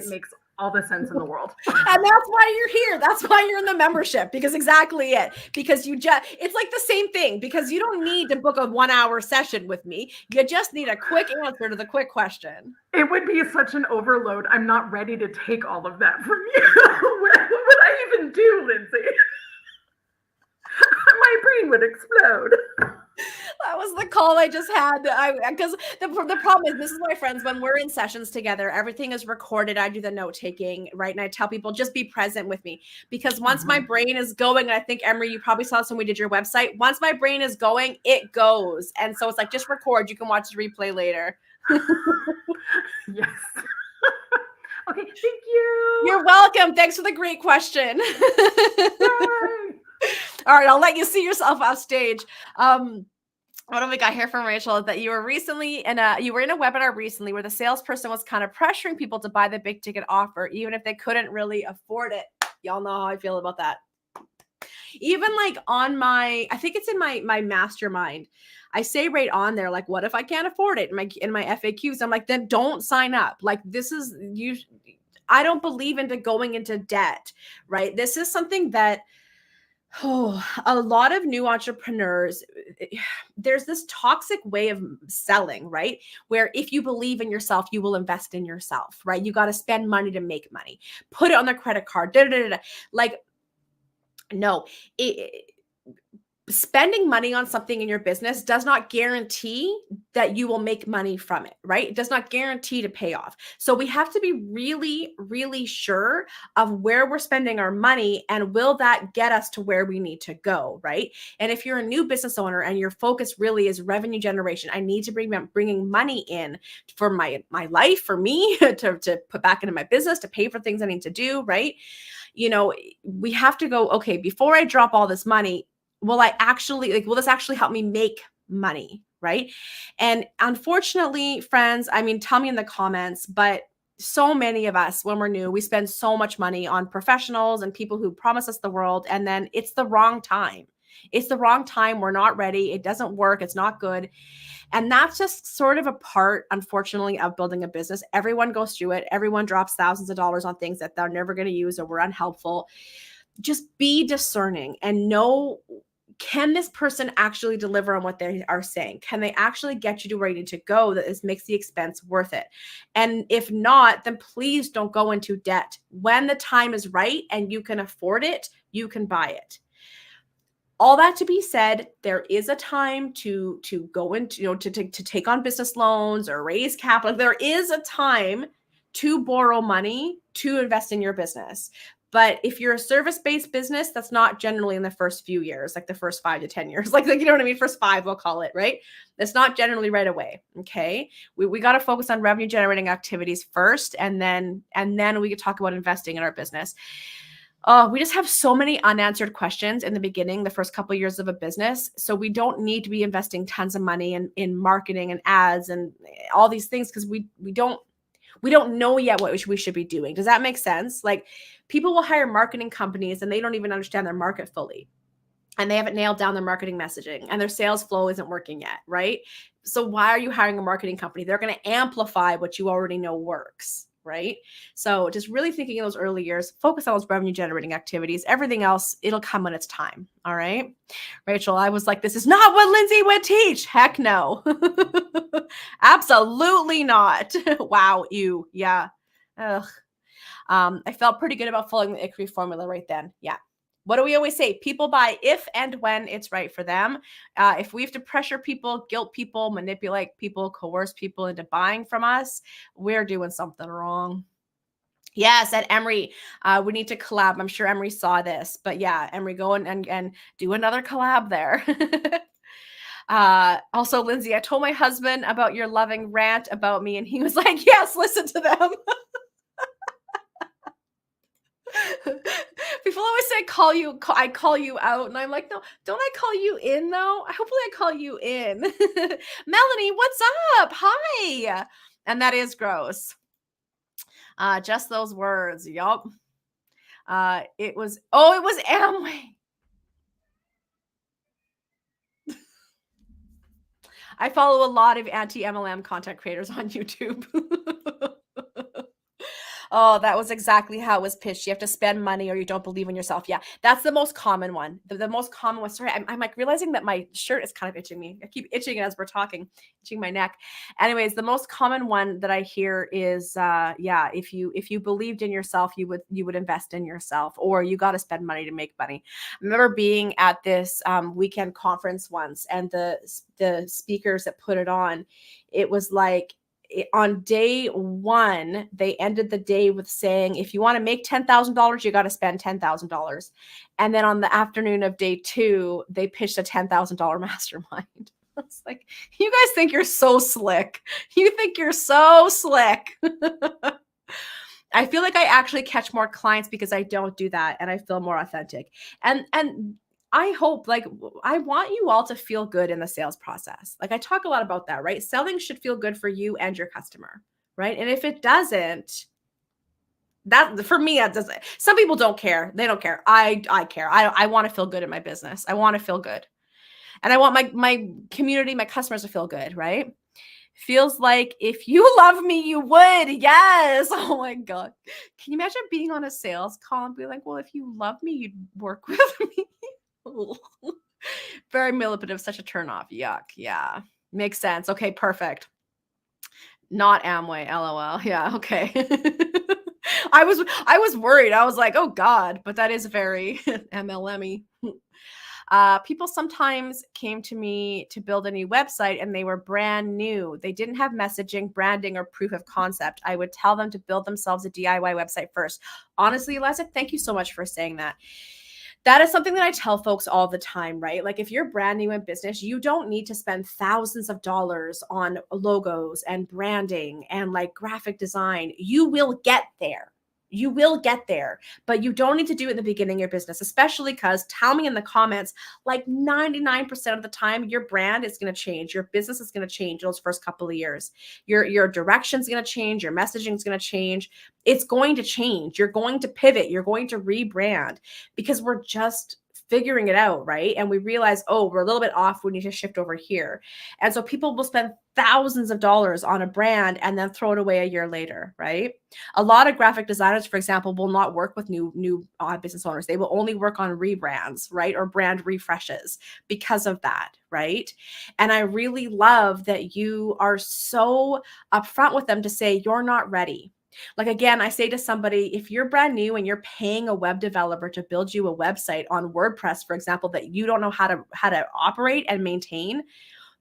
makes all the sense in the world. And that's why you're here. That's why you're in the membership, because exactly it. Because it's like the same thing, because you don't need to book a 1-hour session with me. You just need a quick answer to the quick question. It would be such an overload. I'm not ready to take all of that from you. What would I even do, Lindsay? My brain would explode. That was the call I just had. Because the problem is, this is why, friends, when we're in sessions together, everything is recorded. I do the note taking, right? And I tell people, just be present with me. Because once my brain is going, and I think, Emery, you probably saw this when we did your website. Once my brain is going, it goes. And so it's like, just record. You can watch the replay later. Yes. Okay, thank you. You're welcome. Thanks for the great question. All right, I'll let you see yourself off stage. What do we got here from Rachel? That you were recently you were in a webinar recently where the salesperson was kind of pressuring people to buy the big ticket offer, even if they couldn't really afford it. Y'all know how I feel about that. Even like on I think it's in my mastermind, I say right on there, like, what if I can't afford it? In my FAQs, I'm like, then don't sign up. Like, this is I don't believe into going into debt, right? This is something that a lot of new entrepreneurs, there's this toxic way of selling, right? Where if you believe in yourself, you will invest in yourself, right? You got to spend money to make money, put it on the credit card, like, no, spending money on something in your business does not guarantee that you will make money from it, right? It does not guarantee to pay off. So we have to be really, really sure of where we're spending our money and will that get us to where we need to go, right? And if you're a new business owner and your focus really is revenue generation, I need to bringing money in for my life, for me to put back into my business, to pay for things I need to do, right? We have to go, okay, before I drop all this money, will this actually help me make money, right? And unfortunately, friends, I mean, tell me in the comments, but so many of us, when we're new, we spend so much money on professionals and people who promise us the world, and then it's the wrong time. It's the wrong time. We're not ready. It doesn't work. It's not good. And that's just sort of a part, unfortunately, of building a business. Everyone goes through it. Everyone drops thousands of dollars on things that they're never going to use or were unhelpful. Just be discerning and know, can this person actually deliver on what they are saying? Can they actually get you to where you need to go that this makes the expense worth it? And if not, then please don't go into debt. When the time is right and you can afford it, you can buy it. all that to be said, there is a time to go into, to take on business loans or raise capital. There is a time to borrow money to invest in your business. But if you're a service-based business, that's not generally in the first few years, like the first 5 to 10 years, like you know what I mean? First 5, we'll call it, right? It's not generally right away. Okay. We got to focus on revenue generating activities first. And then we could talk about investing in our business. We just have so many unanswered questions in the beginning, the first couple of years of a business. So we don't need to be investing tons of money in marketing and ads and all these things, because we don't know yet what we should be doing. Does that make sense? Like, people will hire marketing companies and they don't even understand their market fully. And they haven't nailed down their marketing messaging and their sales flow isn't working yet, right? So why are you hiring a marketing company? They're going to amplify what you already know works, right? So just really thinking in those early years, focus on those revenue generating activities. Everything else, it'll come when it's time. All right. Rachel, I was like, this is not what Lindsay would teach. Heck no. Absolutely not. Wow. You. Yeah. Ugh. I felt pretty good about following the icky formula right then. Yeah. What do we always say? People buy if and when it's right for them. If we have to pressure people, guilt people, manipulate people, coerce people into buying from us, we're doing something wrong. Yes, at Emery, we need to collab. I'm sure Emery saw this, but yeah, Emery, go and do another collab there. Also, Lindsay, I told my husband about your loving rant about me, and he was like, yes, listen to them. People always say I call you out, and I'm like, no, don't I call you in though? Hopefully I call you in. Melanie, what's up? Hi. And that is gross. Just those words. Yup. It was Amway. I follow a lot of anti-MLM content creators on YouTube. Oh, that was exactly how it was pitched. You have to spend money or you don't believe in yourself. Yeah, that's the most common one. The most common one. Sorry, I'm like realizing that my shirt is kind of itching me. I keep itching it as we're talking, itching my neck. Anyways, the most common one that I hear is, if you believed in yourself, you would invest in yourself, or you got to spend money to make money. I remember being at this weekend conference once, and the speakers that put it on, it was like, on day 1, they ended the day with saying, if you want to make $10,000, you got to spend $10,000. And then on the afternoon of day 2, they pitched a $10,000 mastermind. It's like, you guys think you're so slick. You think you're so slick. I feel like I actually catch more clients because I don't do that, and I feel more authentic. And I hope, like, I want you all to feel good in the sales process. Like, I talk a lot about that, right? Selling should feel good for you and your customer, right? And if it doesn't, that, for me, that doesn't. Some people don't care. They don't care. I care. I want to feel good in my business. I want to feel good. And I want my community, my customers to feel good, right? Feels like if you love me, you would. Yes. Oh my God. Can you imagine being on a sales call and be like, well, if you love me, you'd work with me? Very manipulative, such a turnoff. Yuck. Yeah. Makes sense. Okay, perfect. Not Amway, LOL. Yeah, okay. I was worried. I was like, oh God, but that is very MLM-y. People sometimes came to me to build a new website and they were brand new. They didn't have messaging, branding, or proof of concept. I would tell them to build themselves a DIY website first. Honestly, Eliza, thank you so much for saying that. That is something that I tell folks all the time, right? Like, if you're brand new in business, you don't need to spend thousands of dollars on logos and branding and like graphic design. You will get there. You will get there, but you don't need to do it in the beginning of your business, especially because, tell me in the comments, like 99% of the time, your brand is going to change. Your business is going to change those first couple of years. Your direction is going to change. Your messaging is going to change. It's going to change. You're going to pivot. You're going to rebrand, because we're just figuring it out, right? And we realize, oh, we're a little bit off. We need to shift over here. And so people will spend thousands of dollars on a brand and then throw it away a year later, right? A lot of graphic designers, for example, will not work with new business owners. They will only work on rebrands, right? Or brand refreshes because of that, right? And I really love that you are so upfront with them to say, you're not ready. Like, again, I say to somebody, if you're brand new and you're paying a web developer to build you a website on WordPress, for example, that you don't know how to operate and maintain,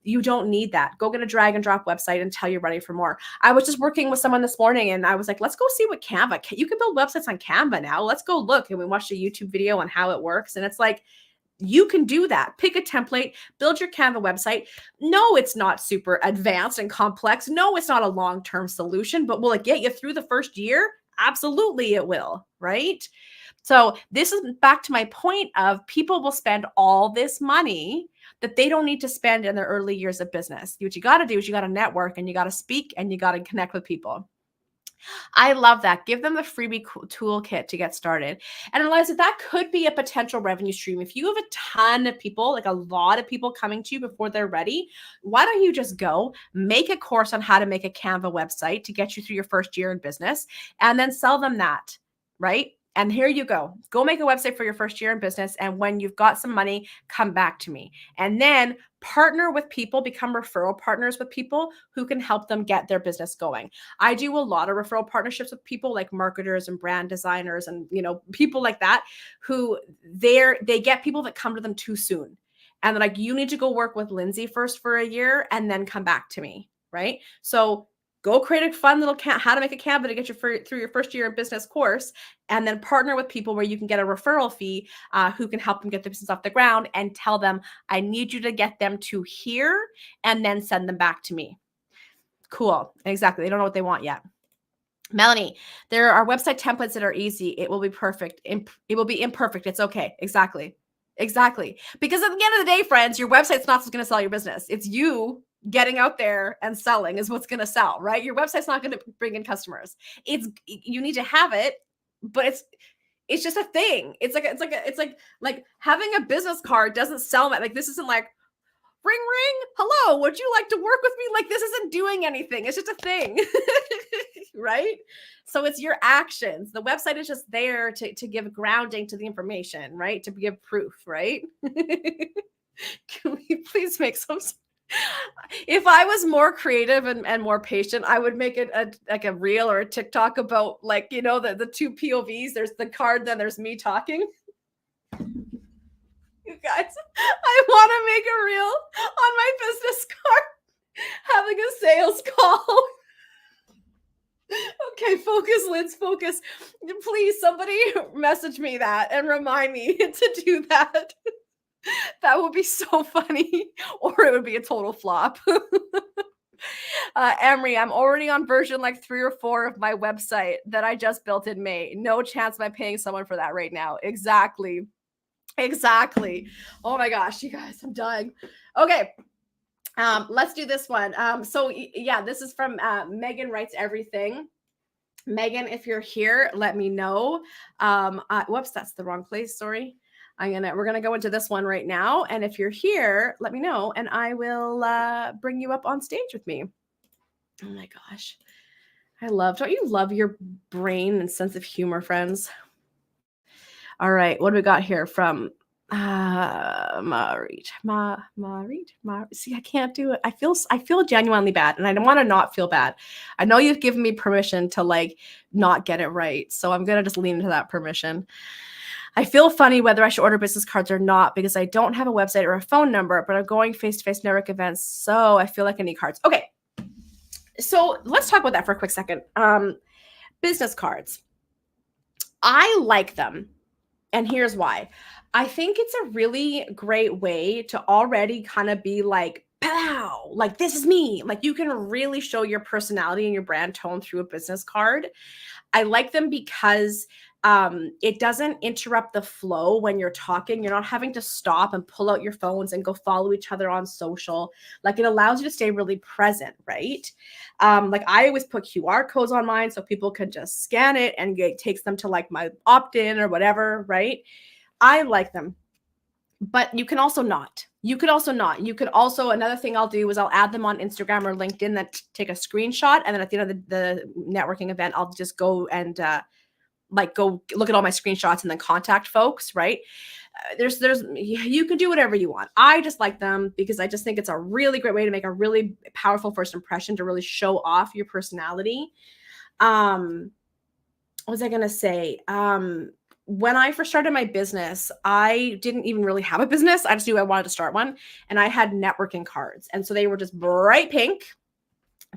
you don't need that. Go get a drag and drop website until you're ready for more. I was just working with someone this morning and I was like, let's go see what Canva, you can build websites on Canva now. Let's go look. And we watched a YouTube video on how it works. And it's like, you can do that. Pick a template, build your Canva website. No, it's not super advanced and complex. No, it's not a long-term solution, but will it get you through the first year? Absolutely it will, right? So this is back to my point of people will spend all this money that they don't need to spend in their early years of business. What you got to do is you got to network and you got to speak and you got to connect with people. I love that. Give them the freebie toolkit to get started. And realize that could be a potential revenue stream. If you have a ton of people, like a lot of people coming to you before they're ready, why don't you just go make a course on how to make a Canva website to get you through your first year in business and then sell them that, right? And here you go. Go make a website for your first year in business. And when you've got some money, come back to me. And then partner with people, become referral partners with people who can help them get their business going. I do a lot of referral partnerships with people like marketers and brand designers and, people like that who they get people that come to them too soon. And they're like, you need to go work with Lindsay first for a year and then come back to me. Right. So go create a fun little how to make a Canva to get you through your first year in business course, and then partner with people where you can get a referral fee who can help them get the business off the ground and tell them, I need you to get them to here and then send them back to me. Cool. Exactly. They don't know what they want yet. Melanie, there are website templates that are easy. It will be perfect. It will be imperfect. It's okay. Exactly. Because at the end of the day, friends, your website's not going to sell your business. It's you getting out there and selling is what's going to sell, right? Your website's not going to bring in customers. You need to have it, but it's just a thing. It's like having a business card doesn't sell that. Like, this isn't like, ring, ring, hello, would you like to work with me? Like, this isn't doing anything. It's just a thing, right? So it's your actions. The website is just there to give grounding to the information, right? To give proof, right? Can we please make some... If I was more creative and more patient, I would make it like a reel or a TikTok about, like, the two POVs. There's the card, then there's me talking. You guys, I want to make a reel on my business card having a sales call. Okay, focus, Liz, focus. Please, somebody message me that and remind me to do that. That would be so funny, or it would be a total flop. Emery, I'm already on version like 3 or 4 of my website that I just built in May. No chance of paying someone for that right now. Exactly. Oh my gosh, you guys, I'm dying. Okay. Let's do this one. So yeah, this is from Megan Writes Everything. Megan, if you're here, let me know. Whoops, that's the wrong place. Sorry. We're gonna go into this one right now. And if you're here, let me know and I will bring you up on stage with me. Oh my gosh. Don't you love your brain and sense of humor, friends? All right, what do we got here from Marit? See, I can't do it. I feel genuinely bad, and I don't want to not feel bad. I know you've given me permission to like not get it right, so I'm gonna just lean into that permission. I feel funny whether I should order business cards or not because I don't have a website or a phone number, but I'm going face-to-face network events, so I feel like I need cards. Okay, so let's talk about that for a quick second. Business cards. I like them. And here's why. I think it's a really great way to already kind of be like, pow, like this is me. Like you can really show your personality and your brand tone through a business card. I like them because it doesn't interrupt the flow when you're talking. You're not having to stop and pull out your phones and go follow each other on social. Like it allows you to stay really present, right? Like I always put QR codes on mine so people can just scan it and it takes them to like my opt-in or whatever, right? I like them. But you can also not. You could also, another thing I'll do is I'll add them on Instagram or LinkedIn, that take a screenshot. And then at the end of the networking event, I'll just go and go look at all my screenshots and then contact folks, right? You can do whatever you want. I just like them because I just think it's a really great way to make a really powerful first impression, to really show off your personality. what was I going to say? When I first started my business, I didn't even really have a business. I just knew I wanted to start one. And I had networking cards. And so they were just bright pink,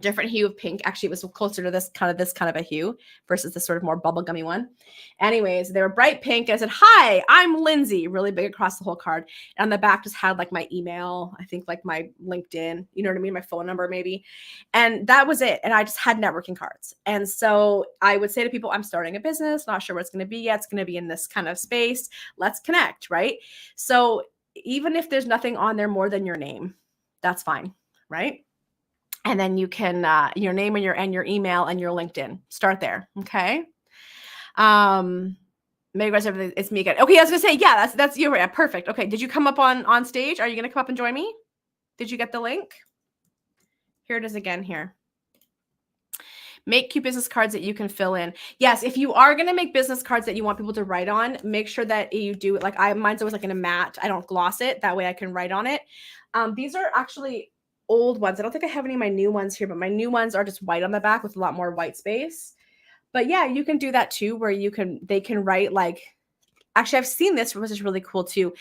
different hue of pink. Actually, it was closer to this kind of a hue versus this sort of more bubblegummy one. Anyways, they were bright pink. I said, "Hi, I'm Lindsay," really big across the whole card. And on the back just had like my email, I think like my LinkedIn, you know what I mean? My phone number maybe. And that was it. And I just had networking cards. And so I would say to people, "I'm starting a business, not sure what it's going to be yet. It's going to be in this kind of space. Let's connect," right? So even if there's nothing on there more than your name, that's fine, right? And then you can your name and your email and your LinkedIn. Start there, okay? Maybe guys, it's me again. Okay, I was gonna say, yeah, that's you. Right? Perfect. Okay, did you come up on stage? Are you gonna come up and join me? Did you get the link? Here it is again. Here. Make cute business cards that you can fill in. Yes, if you are gonna make business cards that you want people to write on, make sure that you do it. Like mine's always like in a matte. I don't gloss it. That way I can write on it. These are actually old ones. I don't think I have any of my new ones here, but my new ones are just white on the back with a lot more white space. But yeah, you can do that too, where they can write like, actually I've seen this, which is really cool too.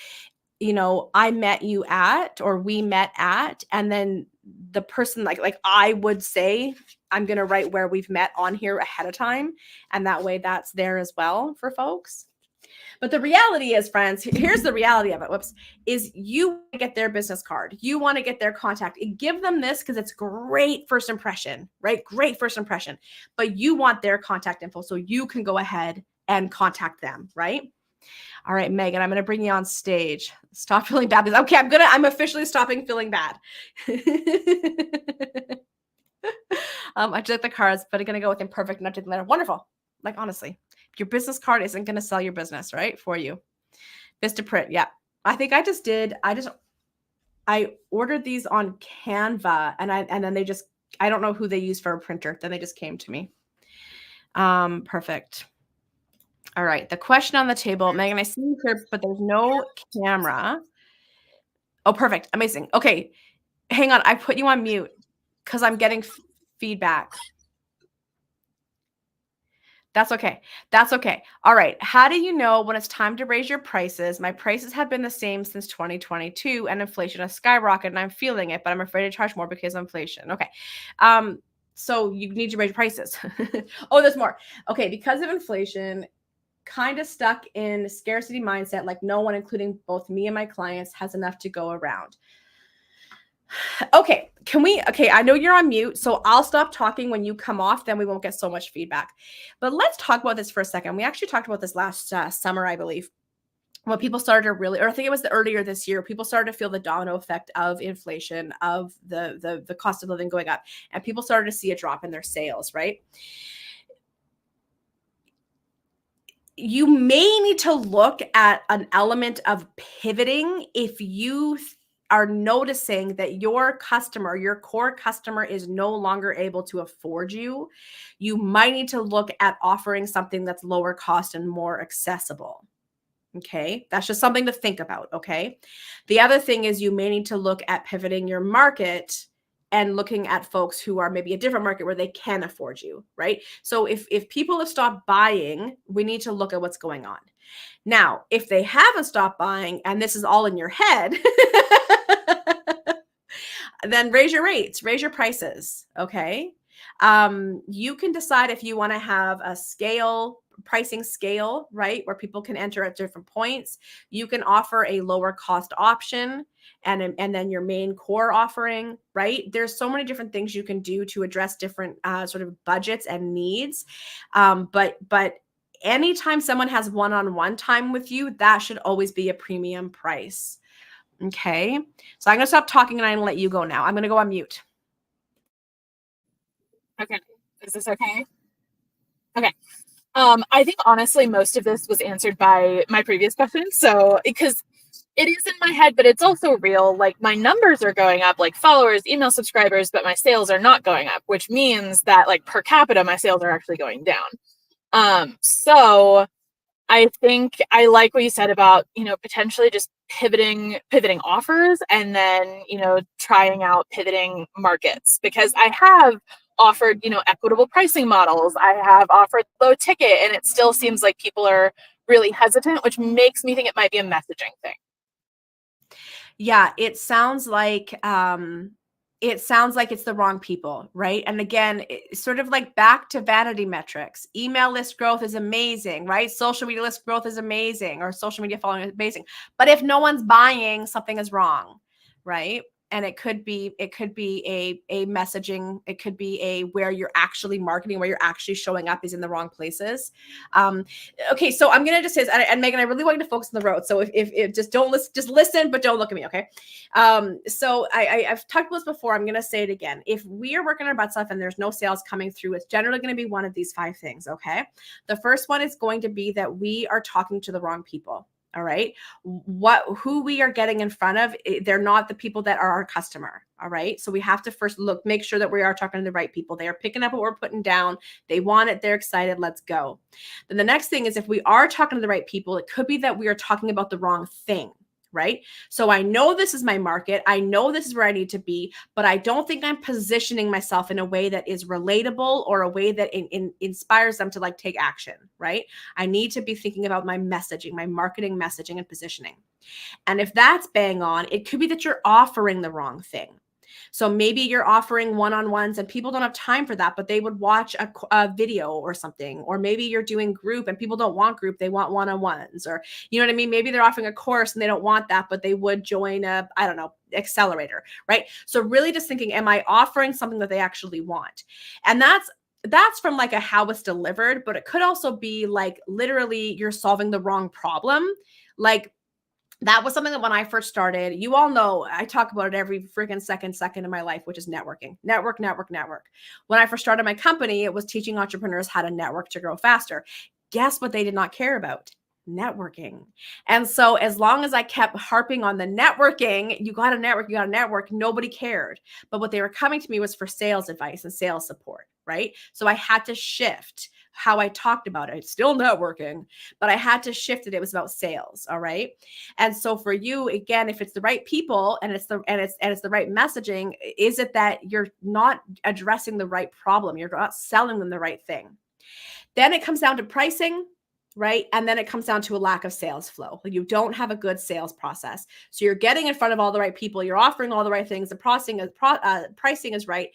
You know, I met you at, or we met at, and then the person like I would say, I'm going to write where we've met on here ahead of time. And that way that's there as well for folks. But the reality is, friends, here's the reality of it. Is you want to get their business card. You want to get their contact. Give them this because it's great first impression, right? Great first impression. But you want their contact info so you can go ahead and contact them, right? All right, Megan, I'm going to bring you on stage. Stop feeling bad. Okay, I'm officially stopping feeling bad. I just like the cards, but I'm going to go with imperfect, not to the letter. Wonderful. Like, honestly, your business card isn't going to sell your business, right? For you. Vistaprint. Yeah. I think I ordered these on Canva and then I don't know who they use for a printer. Then they just came to me. Perfect. All right. The question on the table, Megan, I see you here, but there's no camera. Oh, perfect. Amazing. Okay. Hang on. I put you on mute because I'm getting feedback. That's okay. That's okay. All right. How do you know when it's time to raise your prices? My prices have been the same since 2022 and inflation has skyrocketed and I'm feeling it, but I'm afraid to charge more because of inflation. Okay. So you need to raise your prices. Oh, there's more. Okay. Because of inflation, kind of stuck in scarcity mindset, like no one, including both me and my clients, has enough to go around. Okay, I know you're on mute, so I'll stop talking when you come off, then we won't get so much feedback. But let's talk about this for a second. We actually talked about this last summer, I believe, when people started to really, or I think it was earlier this year, people started to feel the domino effect of inflation, of the cost of living going up, and people started to see a drop in their sales, right? You may need to look at an element of pivoting if you are noticing that your customer, your core customer, is no longer able to afford you. You might need to look at offering something that's lower cost and more accessible. Okay, that's just something to think about. Okay, the other thing is you may need to look at pivoting your market and looking at folks who are maybe a different market where they can afford you, right? So if people have stopped buying, we need to look at what's going on. Now, if they haven't stopped buying and this is all in your head, then raise your rates, raise your prices, okay? You can decide if you want to have a pricing scale, right, where people can enter at different points. You can offer a lower cost option and then your main core offering, right? There's so many different things you can do to address different sort of budgets and needs. But anytime someone has one-on-one time with you, that should always be a premium price. Okay, so I'm going to stop talking and I'm going to let you go now. I'm going to go on mute. Okay, is this okay? Okay. I think honestly, most of this was answered by my previous question. So, because it is in my head, but it's also real. Like my numbers are going up, like followers, email subscribers, but my sales are not going up, which means that like per capita, my sales are actually going down. So I think I like what you said about, potentially just pivoting offers and then, trying out pivoting markets, because I have offered, equitable pricing models. I have offered low ticket, and it still seems like people are really hesitant, which makes me think it might be a messaging thing. Yeah, it sounds like it's the wrong people, right? And again, sort of like back to vanity metrics. Email list growth is amazing, right? Social media list growth is amazing, or social media following is amazing. But if no one's buying, something is wrong, right? And it could be a messaging, it could be a where you're actually marketing, where you're actually showing up is in the wrong places. Okay, so I'm gonna just say this, and Megan, I really want you to focus on the road. So if just don't listen, just listen, but don't look at me, okay? So I've talked about this before. I'm gonna say it again. If we are working our butts off and there's no sales coming through, it's generally gonna be one of these 5 things, okay? The first one is going to be that we are talking to the wrong people. All right. Who we are getting in front of, they're not the people that are our customer. All right. So we have to first make sure that we are talking to the right people. They are picking up what we're putting down. They want it. They're excited. Let's go. Then the next thing is, if we are talking to the right people, it could be that we are talking about the wrong thing. Right. So I know this is my market. I know this is where I need to be, but I don't think I'm positioning myself in a way that is relatable or a way that inspires them to like take action. Right. I need to be thinking about my messaging, my marketing messaging and positioning. And if that's bang on, it could be that you're offering the wrong thing. So maybe you're offering one-on-ones and people don't have time for that, but they would watch a video or something. Or maybe you're doing group and people don't want group, they want one-on-ones. Or, you know what I mean? Maybe they're offering a course and they don't want that, but they would join a, I don't know, accelerator, right? So really just thinking, am I offering something that they actually want? And that's from like a how it's delivered, but it could also be like literally you're solving the wrong problem. Like, that was something that when I first started, you all know I talk about it every freaking second in my life, which is networking. Network. When I first started my company, it was teaching entrepreneurs how to network to grow faster. Guess what they did not care about? Networking. And so as long as I kept harping on the networking, you got to network, nobody cared. But what they were coming to me was for sales advice and sales support, right? So I had to shift how I talked about it. It's still networking, but I had to shift it. It was about sales. All right. And so for you, again, if it's the right people and it's the right messaging, is it that you're not addressing the right problem? You're not selling them the right thing. Then it comes down to pricing, right? And then it comes down to a lack of sales flow. Like you don't have a good sales process. So you're getting in front of all the right people. You're offering all the right things. The pricing is right,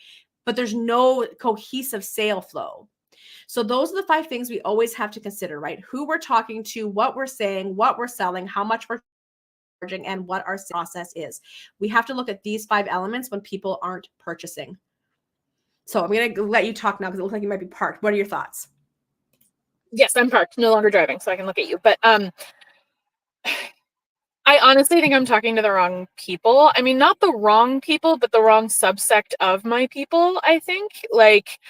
but there's no cohesive sale flow. So those are the 5 things we always have to consider, right? Who we're talking to, what we're saying, what we're selling, how much we're charging, and what our process is. We have to look at these 5 elements when people aren't purchasing. So I'm going to let you talk now because it looks like you might be parked. What are your thoughts? Yes, I'm parked, no longer driving, so I can look at you. But I honestly think I'm talking to the wrong people. I mean, not the wrong people, but the wrong subsect of my people, I think. Like,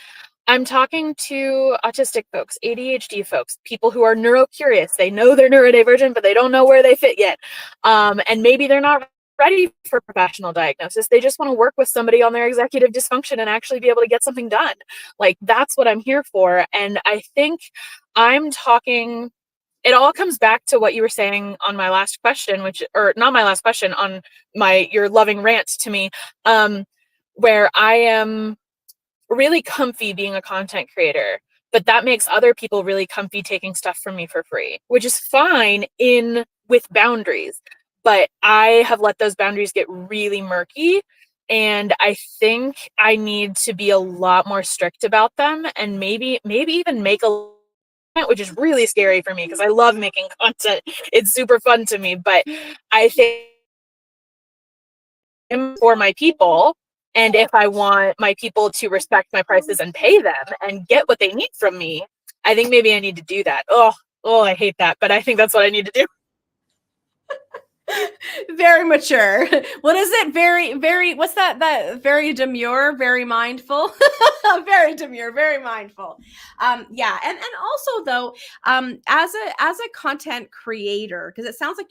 I'm talking to autistic folks, ADHD folks, people who are neurocurious. They know they're neurodivergent, but they don't know where they fit yet. And maybe they're not ready for professional diagnosis. They just want to work with somebody on their executive dysfunction and actually be able to get something done. Like, that's what I'm here for. And I think I'm talking, it all comes back to what you were saying on my last question, or not my last question, on your loving rant to me, where I am really comfy being a content creator, but that makes other people really comfy taking stuff from me for free, which is fine with boundaries. But I have let those boundaries get really murky. And I think I need to be a lot more strict about them, and maybe even make which is really scary for me because I love making content. It's super fun to me, but I think for my people, and if I want my people to respect my prices and pay them and get what they need from me, I think maybe I need to do that. Oh, I hate that, but I think that's what I need to do. Very mature. What is it? Very, what's that very demure, very mindful. Very demure, very mindful. Yeah. And also though, as a content creator, because it sounds like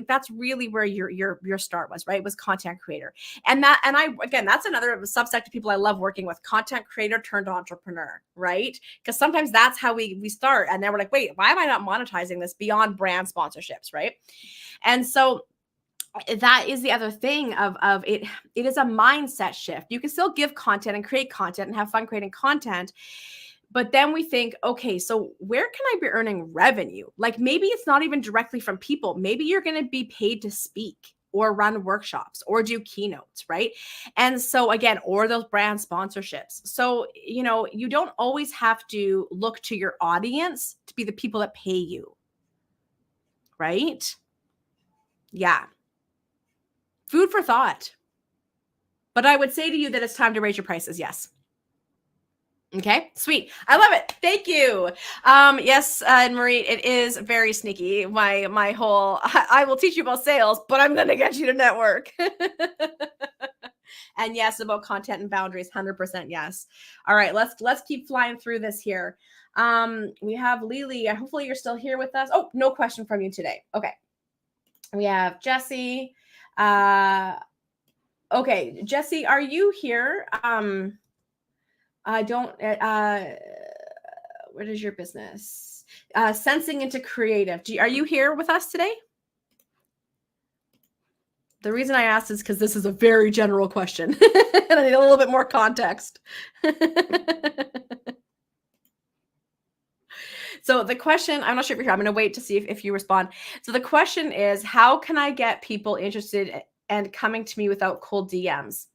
that's really where your start was, right? Was content creator. And that's another subsect of people I love working with, content creator turned entrepreneur, right? Because sometimes that's how we start. And then we're like, wait, why am I not monetizing this beyond brand sponsorships, right? And so that is the other thing of it. It is a mindset shift. You can still give content and create content and have fun creating content. But then we think, okay, so where can I be earning revenue? Like maybe it's not even directly from people. Maybe you're going to be paid to speak or run workshops or do keynotes, right? And so again, or those brand sponsorships. So, you don't always have to look to your audience to be the people that pay you, right? Yeah. Food for thought. But I would say to you that it's time to raise your prices. Yes. Okay, sweet. I love it. Thank you. Yes, and Marie, it is very sneaky. My whole, I will teach you about sales, but I'm going to get you to network. And yes, about content and boundaries, 100% yes. All right, let's keep flying through this here. We have Lily. Hopefully you're still here with us. Oh, no question from you today. Okay. We have Jesse. Okay, Jesse, are you here? I don't, what is your business? Sensing into creative. Are you here with us today? The reason I asked is because this is a very general question and I need a little bit more context. So the question, I'm not sure if you're here. I'm going to wait to see if you respond. So the question is, how can I get people interested and coming to me without cold DMs?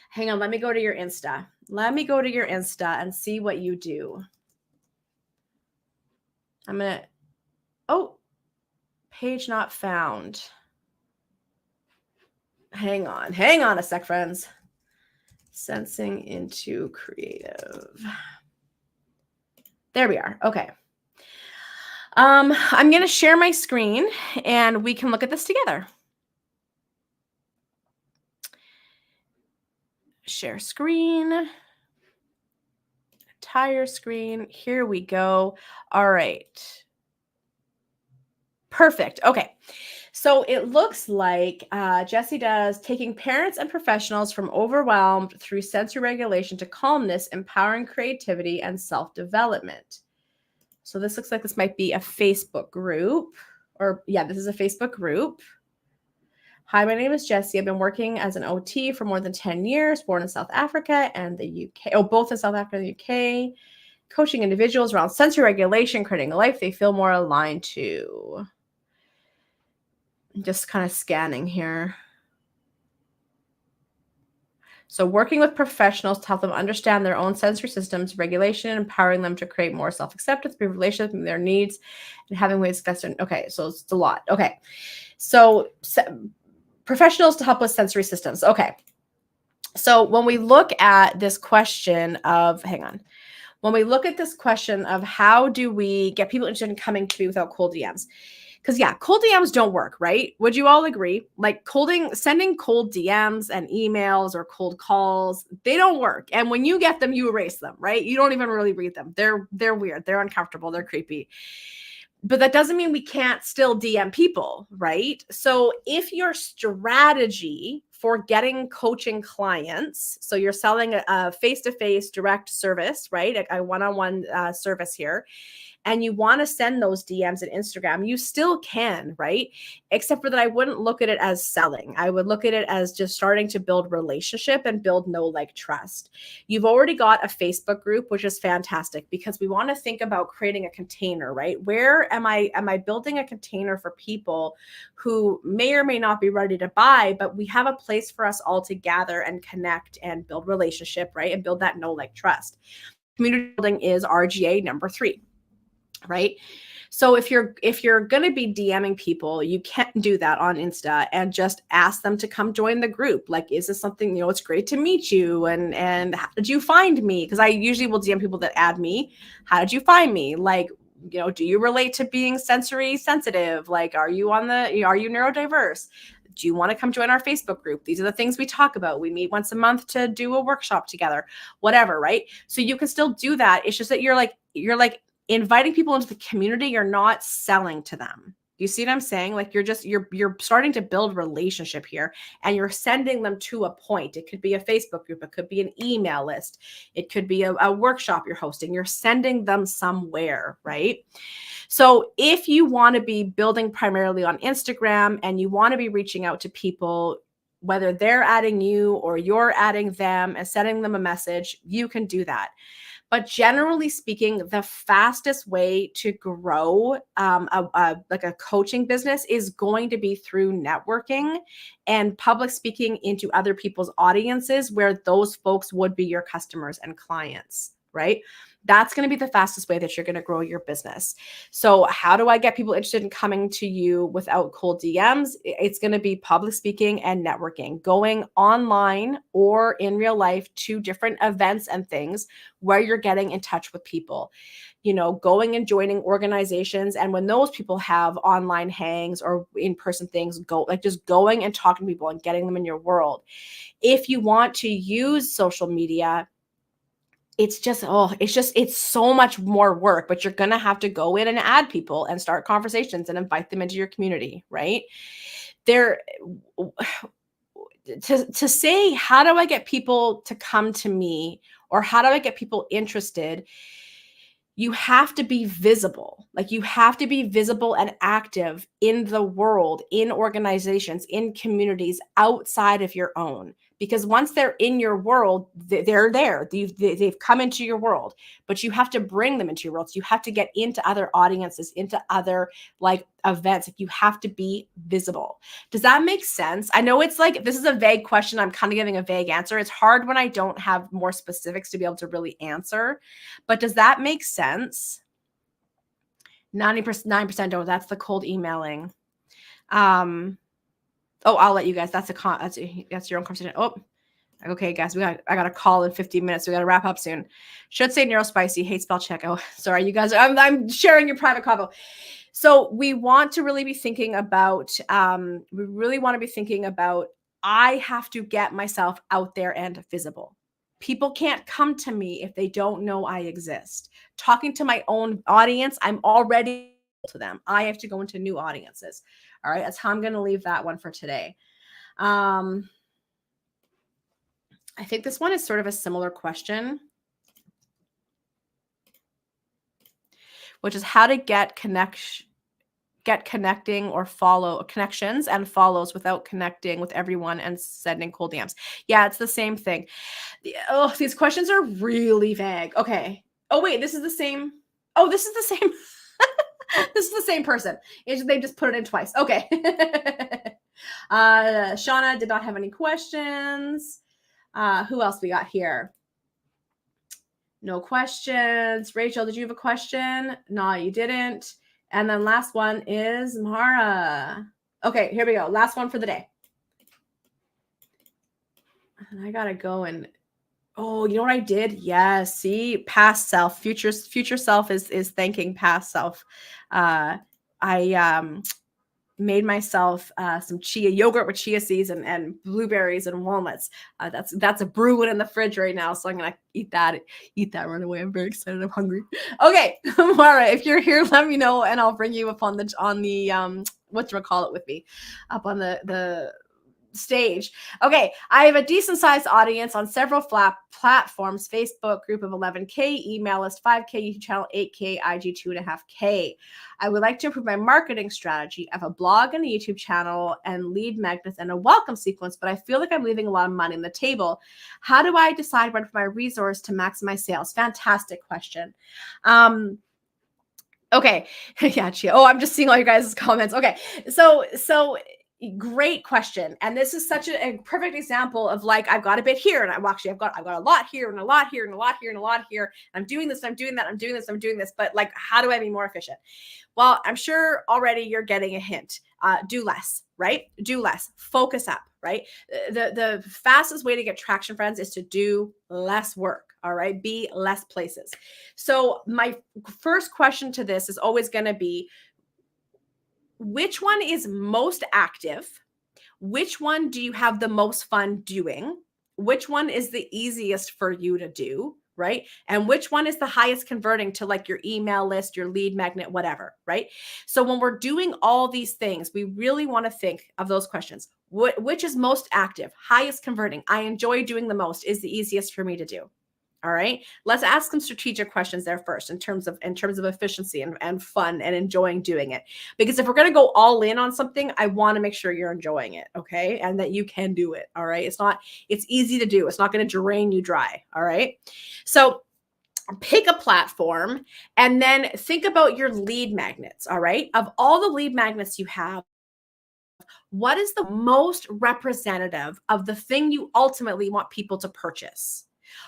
Hang on, let me go to your Insta. Let me go to your Insta and see what you do. I'm going to, oh, page not found. Hang on a sec, friends. Sensing into creative. There we are. Okay. I'm going to share my screen and we can look at this together. Share screen. Entire screen. Here we go. All right. Perfect. Okay. So it looks like Jesse does taking parents and professionals from overwhelmed through sensory regulation to calmness, empowering creativity and self-development. So this looks like this might be a Facebook group, or yeah, this is a Facebook group. Hi, my name is Jessie. I've been working as an OT for more than 10 years, born in South Africa and the UK. Oh, both in South Africa and the UK. Coaching individuals around sensory regulation, creating a life they feel more aligned to. I'm just kind of scanning here. So working with professionals to help them understand their own sensory systems, regulation, and empowering them to create more self-acceptance, be relationship with their needs, and having ways to discuss. Okay, so it's a lot. Okay, so professionals to help with sensory systems. Okay, so when we look at this question of, when we look at this question of how do we get people interested in coming to me without cold DMs? Because yeah, cold DMs don't work, right? Would you all agree? Like sending cold DMs and emails or cold calls, they don't work. And when you get them, you erase them, right? You don't even really read them. They're weird. They're uncomfortable. They're creepy. But that doesn't mean we can't still DM people, right? So if your strategy for getting coaching clients, so you're selling a face-to-face direct service, right? A one-on-one service here, and you want to send those DMs at Instagram, you still can, right? Except for that I wouldn't look at it as selling. I would look at it as just starting to build relationship and build know, like, trust. You've already got a Facebook group, which is fantastic because we want to think about creating a container, right? Where am I building a container for people who may or may not be ready to buy, but we have a place for us all to gather and connect and build relationship, right? And build that know, like, trust. Community building is RGA number 3. Right? So if you're going to be DMing people, you can't do that on Insta and just ask them to come join the group. Like, is this something, it's great to meet you. And how did you find me? Because I usually will DM people that add me. How did you find me? Like, do you relate to being sensory sensitive? Like, are you neurodiverse? Do you want to come join our Facebook group? These are the things we talk about. We meet once a month to do a workshop together, whatever. Right? So you can still do that. It's just that you're like, inviting people into the community. You're not selling to them. Do you see what I'm saying? Like you're starting to build relationship here, and you're sending them to a point. It could be a Facebook group, it could be an email list, it could be a workshop you're hosting. You're sending them somewhere, right? So if you want to be building primarily on Instagram and you want to be reaching out to people, whether they're adding you or you're adding them and sending them a message, you can do that. But generally speaking, the fastest way to grow like a coaching business is going to be through networking and public speaking into other people's audiences where those folks would be your customers and clients, right? That's going to be the fastest way that you're going to grow your business. So how do I get people interested in coming to you without cold DMs? It's going to be public speaking and networking, going online or in real life to different events and things where you're getting in touch with people, you know, going and joining organizations. And when those people have online hangs or in-person things, just going and talking to people and getting them in your world. If you want to use social media, it's so much more work, but you're going to have to go in and add people and start conversations and invite them into your community, right? To say, how do I get people to come to me, or how do I get people interested? You have to be visible. Like you have to be visible and active in the world, in organizations, in communities outside of your own. Because once they're in your world, they're there. They've come into your world, but you have to bring them into your world. So you have to get into other audiences, into other like events. Like you have to be visible. Does that make sense? I know it's like, this is a vague question. I'm kind of giving a vague answer. It's hard when I don't have more specifics to be able to really answer, but does that make sense? 9% don't. That's the cold emailing. Oh, I'll let you guys. That's your own conversation. Oh, okay, guys. I got a call in 15 minutes. We got to wrap up soon. Should say neurospicy. Hate spell check. Oh, sorry, you guys. I'm sharing your private convo. So we want to really be thinking about. I have to get myself out there and visible. People can't come to me if they don't know I exist. Talking to my own audience, I'm already to them. I have to go into new audiences. All right, that's how I'm going to leave that one for today. I think this one is sort of a similar question, which is how to get connecting or follow connections and follows without connecting with everyone and sending cold DMs. Yeah, it's the same thing. Oh, these questions are really vague. Okay. Oh, wait, this is the same. Oh, this is the same. This is the same person. They just put it in twice. Okay. Shauna did not have any questions. Who else we got here? No questions. Rachel, did you have a question? No, you didn't. And then last one is Mara. Okay, here we go. Last one for the day. And I gotta go and oh, you know what I did? Yes. See, past self, future self is thanking past self. I made myself some chia yogurt with chia seeds and blueberries and walnuts. That's a brewing in the fridge right now. So I'm gonna eat that right away. I'm very excited. I'm hungry. Okay, Mara, if you're here, let me know and I'll bring you up on the whatchamacallit with me up on the stage. Okay, I have a decent sized audience on several platforms: Facebook group of 11K, email list 5K, YouTube channel 8K, IG 2.5K. I would like to improve my marketing strategy. I have a blog and a YouTube channel and lead magnets and a welcome sequence, but I feel like I'm leaving a lot of money on the table. How do I decide when for my resource to maximize sales? Fantastic question. Okay. Yeah, Chia. Oh, I'm just seeing all your guys' comments. Okay. So great question. And this is such a perfect example of like, I've got a bit here and I've got a lot here and a lot here and a lot here and a lot here. I'm doing this, I'm doing that, I'm doing this, I'm doing this. But like, how do I be more efficient? Well, I'm sure already you're getting a hint. Do less, right? Do less. Focus up, right? The fastest way to get traction, friends, is to do less work. All right. Be less places. So my first question to this is always going to be, which one is most active? Which one do you have the most fun doing? Which one is the easiest for you to do, right? And which one is the highest converting to like your email list, your lead magnet, whatever, right? So when we're doing all these things, we really want to think of those questions. Which is most active, highest converting? I enjoy doing the most, is the easiest for me to do. All right. Let's ask some strategic questions there first in terms of efficiency and fun and enjoying doing it. Because if we're going to go all in on something, I want to make sure you're enjoying it. Okay. And that you can do it. All right. It's easy to do. It's not going to drain you dry. All right. So pick a platform and then think about your lead magnets. All right. Of all the lead magnets you have, what is the most representative of the thing you ultimately want people to purchase?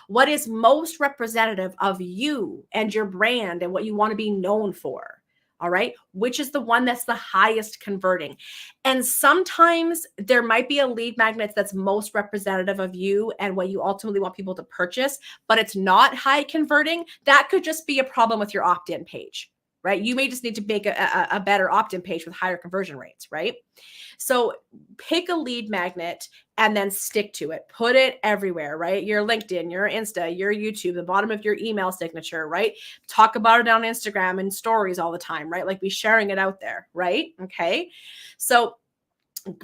What is most representative of you and your brand and what you want to be known for? All right. Which is the one that's the highest converting? And sometimes there might be a lead magnet that's most representative of you and what you ultimately want people to purchase, but it's not high converting. That could just be a problem with your opt-in page, right? You may just need to make a better opt-in page with higher conversion rates, right? So pick a lead magnet and then stick to it. Put it everywhere, right? Your LinkedIn, your Insta, your YouTube, the bottom of your email signature, right? Talk about it on Instagram and stories all the time, right? Like be sharing it out there, right? Okay. So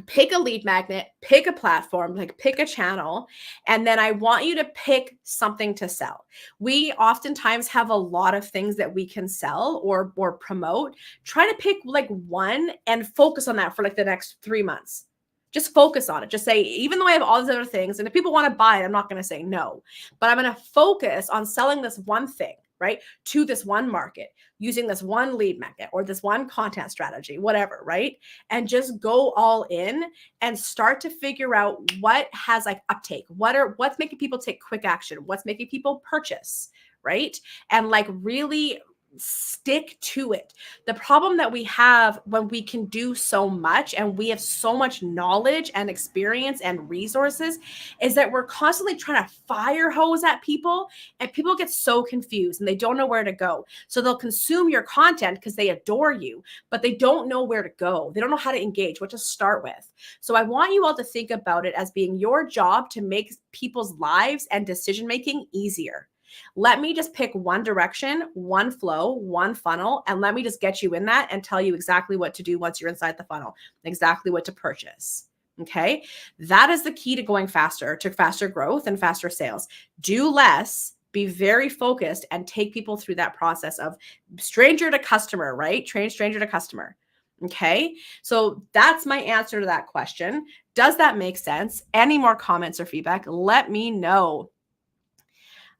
pick a lead magnet, pick a platform, like pick a channel, and then I want you to pick something to sell. We oftentimes have a lot of things that we can sell or promote. Try to pick like one and focus on that for like the next 3 months. Just focus on it. Just say, even though I have all these other things, and if people want to buy it, I'm not going to say no, but I'm going to focus on selling this one thing, right? To this one market, using this one lead magnet or this one content strategy, whatever, right? And just go all in and start to figure out what has like uptake, what's making people take quick action, what's making people purchase, right? And like really stick to it. The problem that we have when we can do so much and we have so much knowledge and experience and resources is that we're constantly trying to fire hose at people, and people get so confused and they don't know where to go. So they'll consume your content because they adore you, but they don't know where to go. They don't know how to engage, what to start with. So I want you all to think about it as being your job to make people's lives and decision-making easier. Let me just pick one direction, one flow, one funnel, and let me just get you in that and tell you exactly what to do once you're inside the funnel, exactly what to purchase. Okay. That is the key to going faster, to faster growth and faster sales. Do less, be very focused, and take people through that process of stranger to customer, right? Train stranger to customer. Okay. So that's my answer to that question. Does that make sense? Any more comments or feedback? Let me know.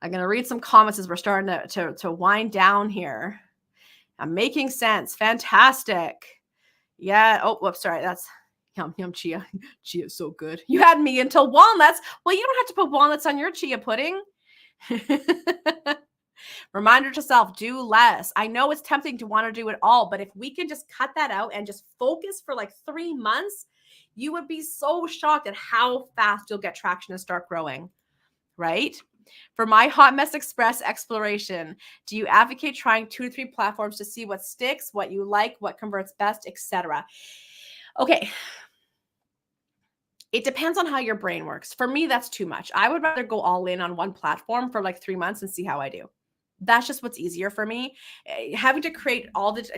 I'm going to read some comments as we're starting to wind down here. I'm making sense. Fantastic. Yeah. Oh, whoops. Sorry. That's yum chia. Chia is so good. You had me until walnuts. Well, you don't have to put walnuts on your chia pudding. Reminder to self, do less. I know it's tempting to want to do it all, but if we can just cut that out and just focus for like 3 months, you would be so shocked at how fast you'll get traction and start growing, right? For my Hot Mess Express exploration, do you advocate trying 2 to 3 platforms to see what sticks, what you like, what converts best, etc.? Okay. It depends on how your brain works. For me, that's too much. I would rather go all in on one platform for like 3 months and see how I do. That's just what's easier for me. Having to create all the,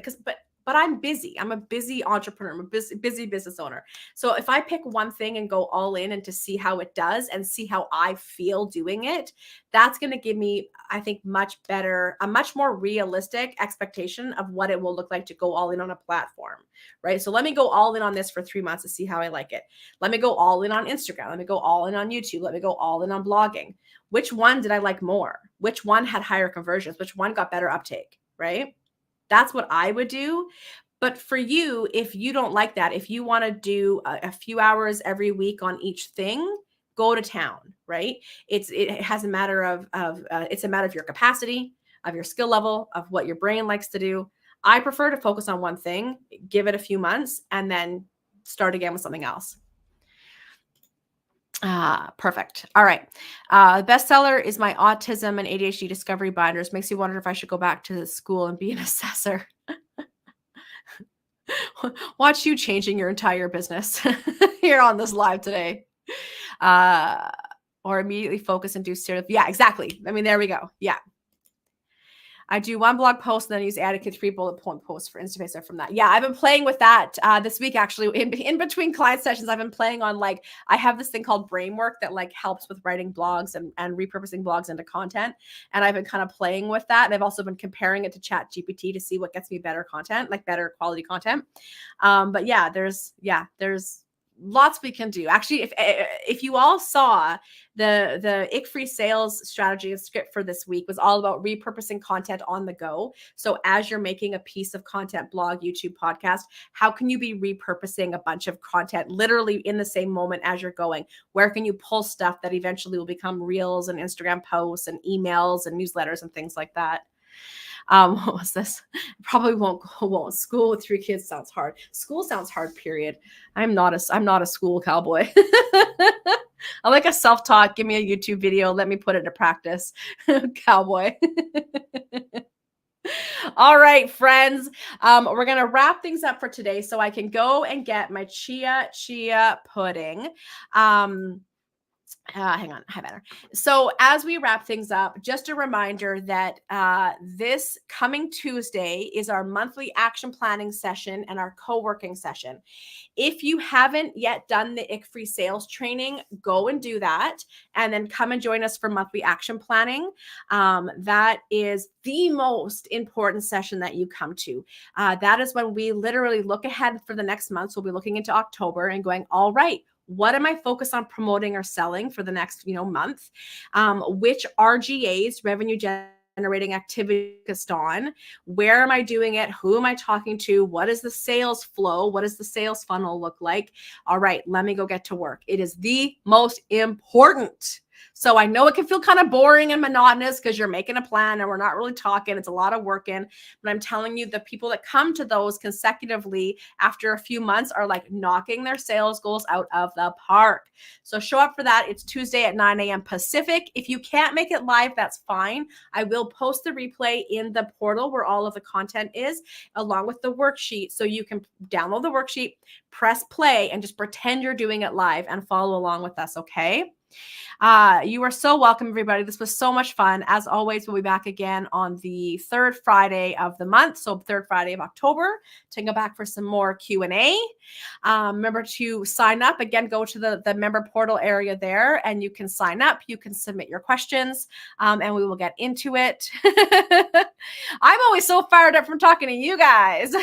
but I'm busy. I'm a busy entrepreneur. I'm a busy business owner. So if I pick one thing and go all in and to see how it does and see how I feel doing it, that's going to give me, I think, a much more realistic expectation of what it will look like to go all in on a platform, right? So let me go all in on this for 3 months to see how I like it. Let me go all in on Instagram. Let me go all in on YouTube. Let me go all in on blogging. Which one did I like more? Which one had higher conversions? Which one got better uptake, right? That's what I would do. But for you, if you don't like that, if you want to do a few hours every week on each thing, go to town, right? It has a matter of it's a matter of your capacity, of your skill level, of what your brain likes to do. I prefer to focus on one thing, give it a few months, and then start again with something else. Perfect. All right. Bestseller is my autism and ADHD discovery binders. Makes you wonder if I should go back to school and be an assessor. Watch you changing your entire business here on this live today. or immediately focus and do serial. Yeah, exactly. I mean, there we go. Yeah. I do one blog post and then use Etiquette 3 bullet point posts for Instapacer from that. Yeah, I've been playing with that this week, actually. In between client sessions, I've been playing on, like, I have this thing called Brainwork that, like, helps with writing blogs and repurposing blogs into content. And I've been kind of playing with that. And I've also been comparing it to ChatGPT to see what gets me better content, like better quality content. But yeah, there's lots we can do. Actually, if you all saw the ick-free sales strategy and script for this week was all about repurposing content on the go. So as you're making a piece of content, blog, YouTube, podcast, how can you be repurposing a bunch of content literally in the same moment as you're going? Where can you pull stuff that eventually will become reels and Instagram posts and emails and newsletters and things like that? What was this? Probably won't go well. School with 3 kids sounds hard. School sounds hard, period. I'm not a school cowboy. I like a self-taught, give me a YouTube video, let me put it to practice. Cowboy. All right, friends. We're going to wrap things up for today so I can go and get my chia pudding. Hang on, I have better. So as we wrap things up, just a reminder that this coming Tuesday is our monthly action planning session and our co-working session. If you haven't yet done the ick-free sales training, go and do that, and then come and join us for monthly action planning. That is the most important session that you come to. That is when we literally look ahead for the next month. So we'll be looking into October and going, all right, what am I focused on promoting or selling for the next, month? Which RGAs, revenue generating activity, focused on? Where am I doing it? Who am I talking to? What is the sales flow? What does the sales funnel look like? All right, let me go get to work. It is the most important. So I know it can feel kind of boring and monotonous because you're making a plan and we're not really talking. It's a lot of work in, but I'm telling you, the people that come to those consecutively after a few months are like knocking their sales goals out of the park. So show up for that. It's Tuesday at 9 a.m. Pacific. If you can't make it live, that's fine. I will post the replay in the portal where all of the content is, along with the worksheet. So you can download the worksheet, press play, and just pretend you're doing it live and follow along with us, okay? You are so welcome, everybody. This was so much fun. As always, we'll be back again on the 3rd Friday of the month. So 3rd Friday of October to go back for some more Q&A. Remember to sign up. Again, go to the member portal area there and you can sign up. You can submit your questions and we will get into it. I'm always so fired up from talking to you guys.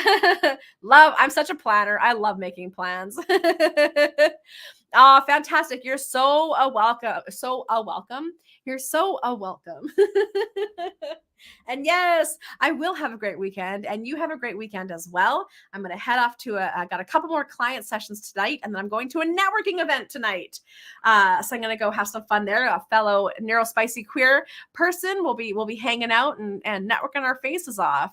I'm such a planner. I love making plans. Oh, fantastic. You're so welcome. Welcome. You're so welcome. And yes, I will have a great weekend and you have a great weekend as well. I'm going to head off to I got a couple more client sessions tonight and then I'm going to a networking event tonight. So I'm going to go have some fun there. A fellow neurospicy queer person will be hanging out and networking our faces off.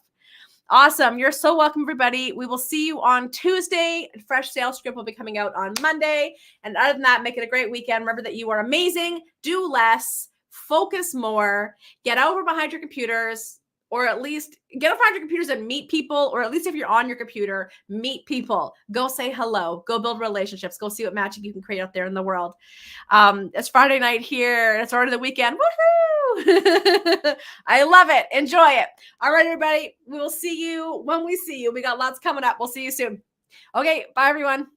Awesome. You're so welcome, everybody. We will see you on Tuesday. Fresh sales script will be coming out on Monday. And other than that, make it a great weekend. Remember that you are amazing. Do less. Focus more. Get over behind your computers, or at least get over behind your computers and meet people, or at least if you're on your computer, meet people. Go say hello. Go build relationships. Go see what magic you can create out there in the world. It's Friday night here. It's already the weekend. Woohoo! I love it. Enjoy it. All right, everybody. We will see you when we see you. We got lots coming up. We'll see you soon. Okay. Bye, everyone.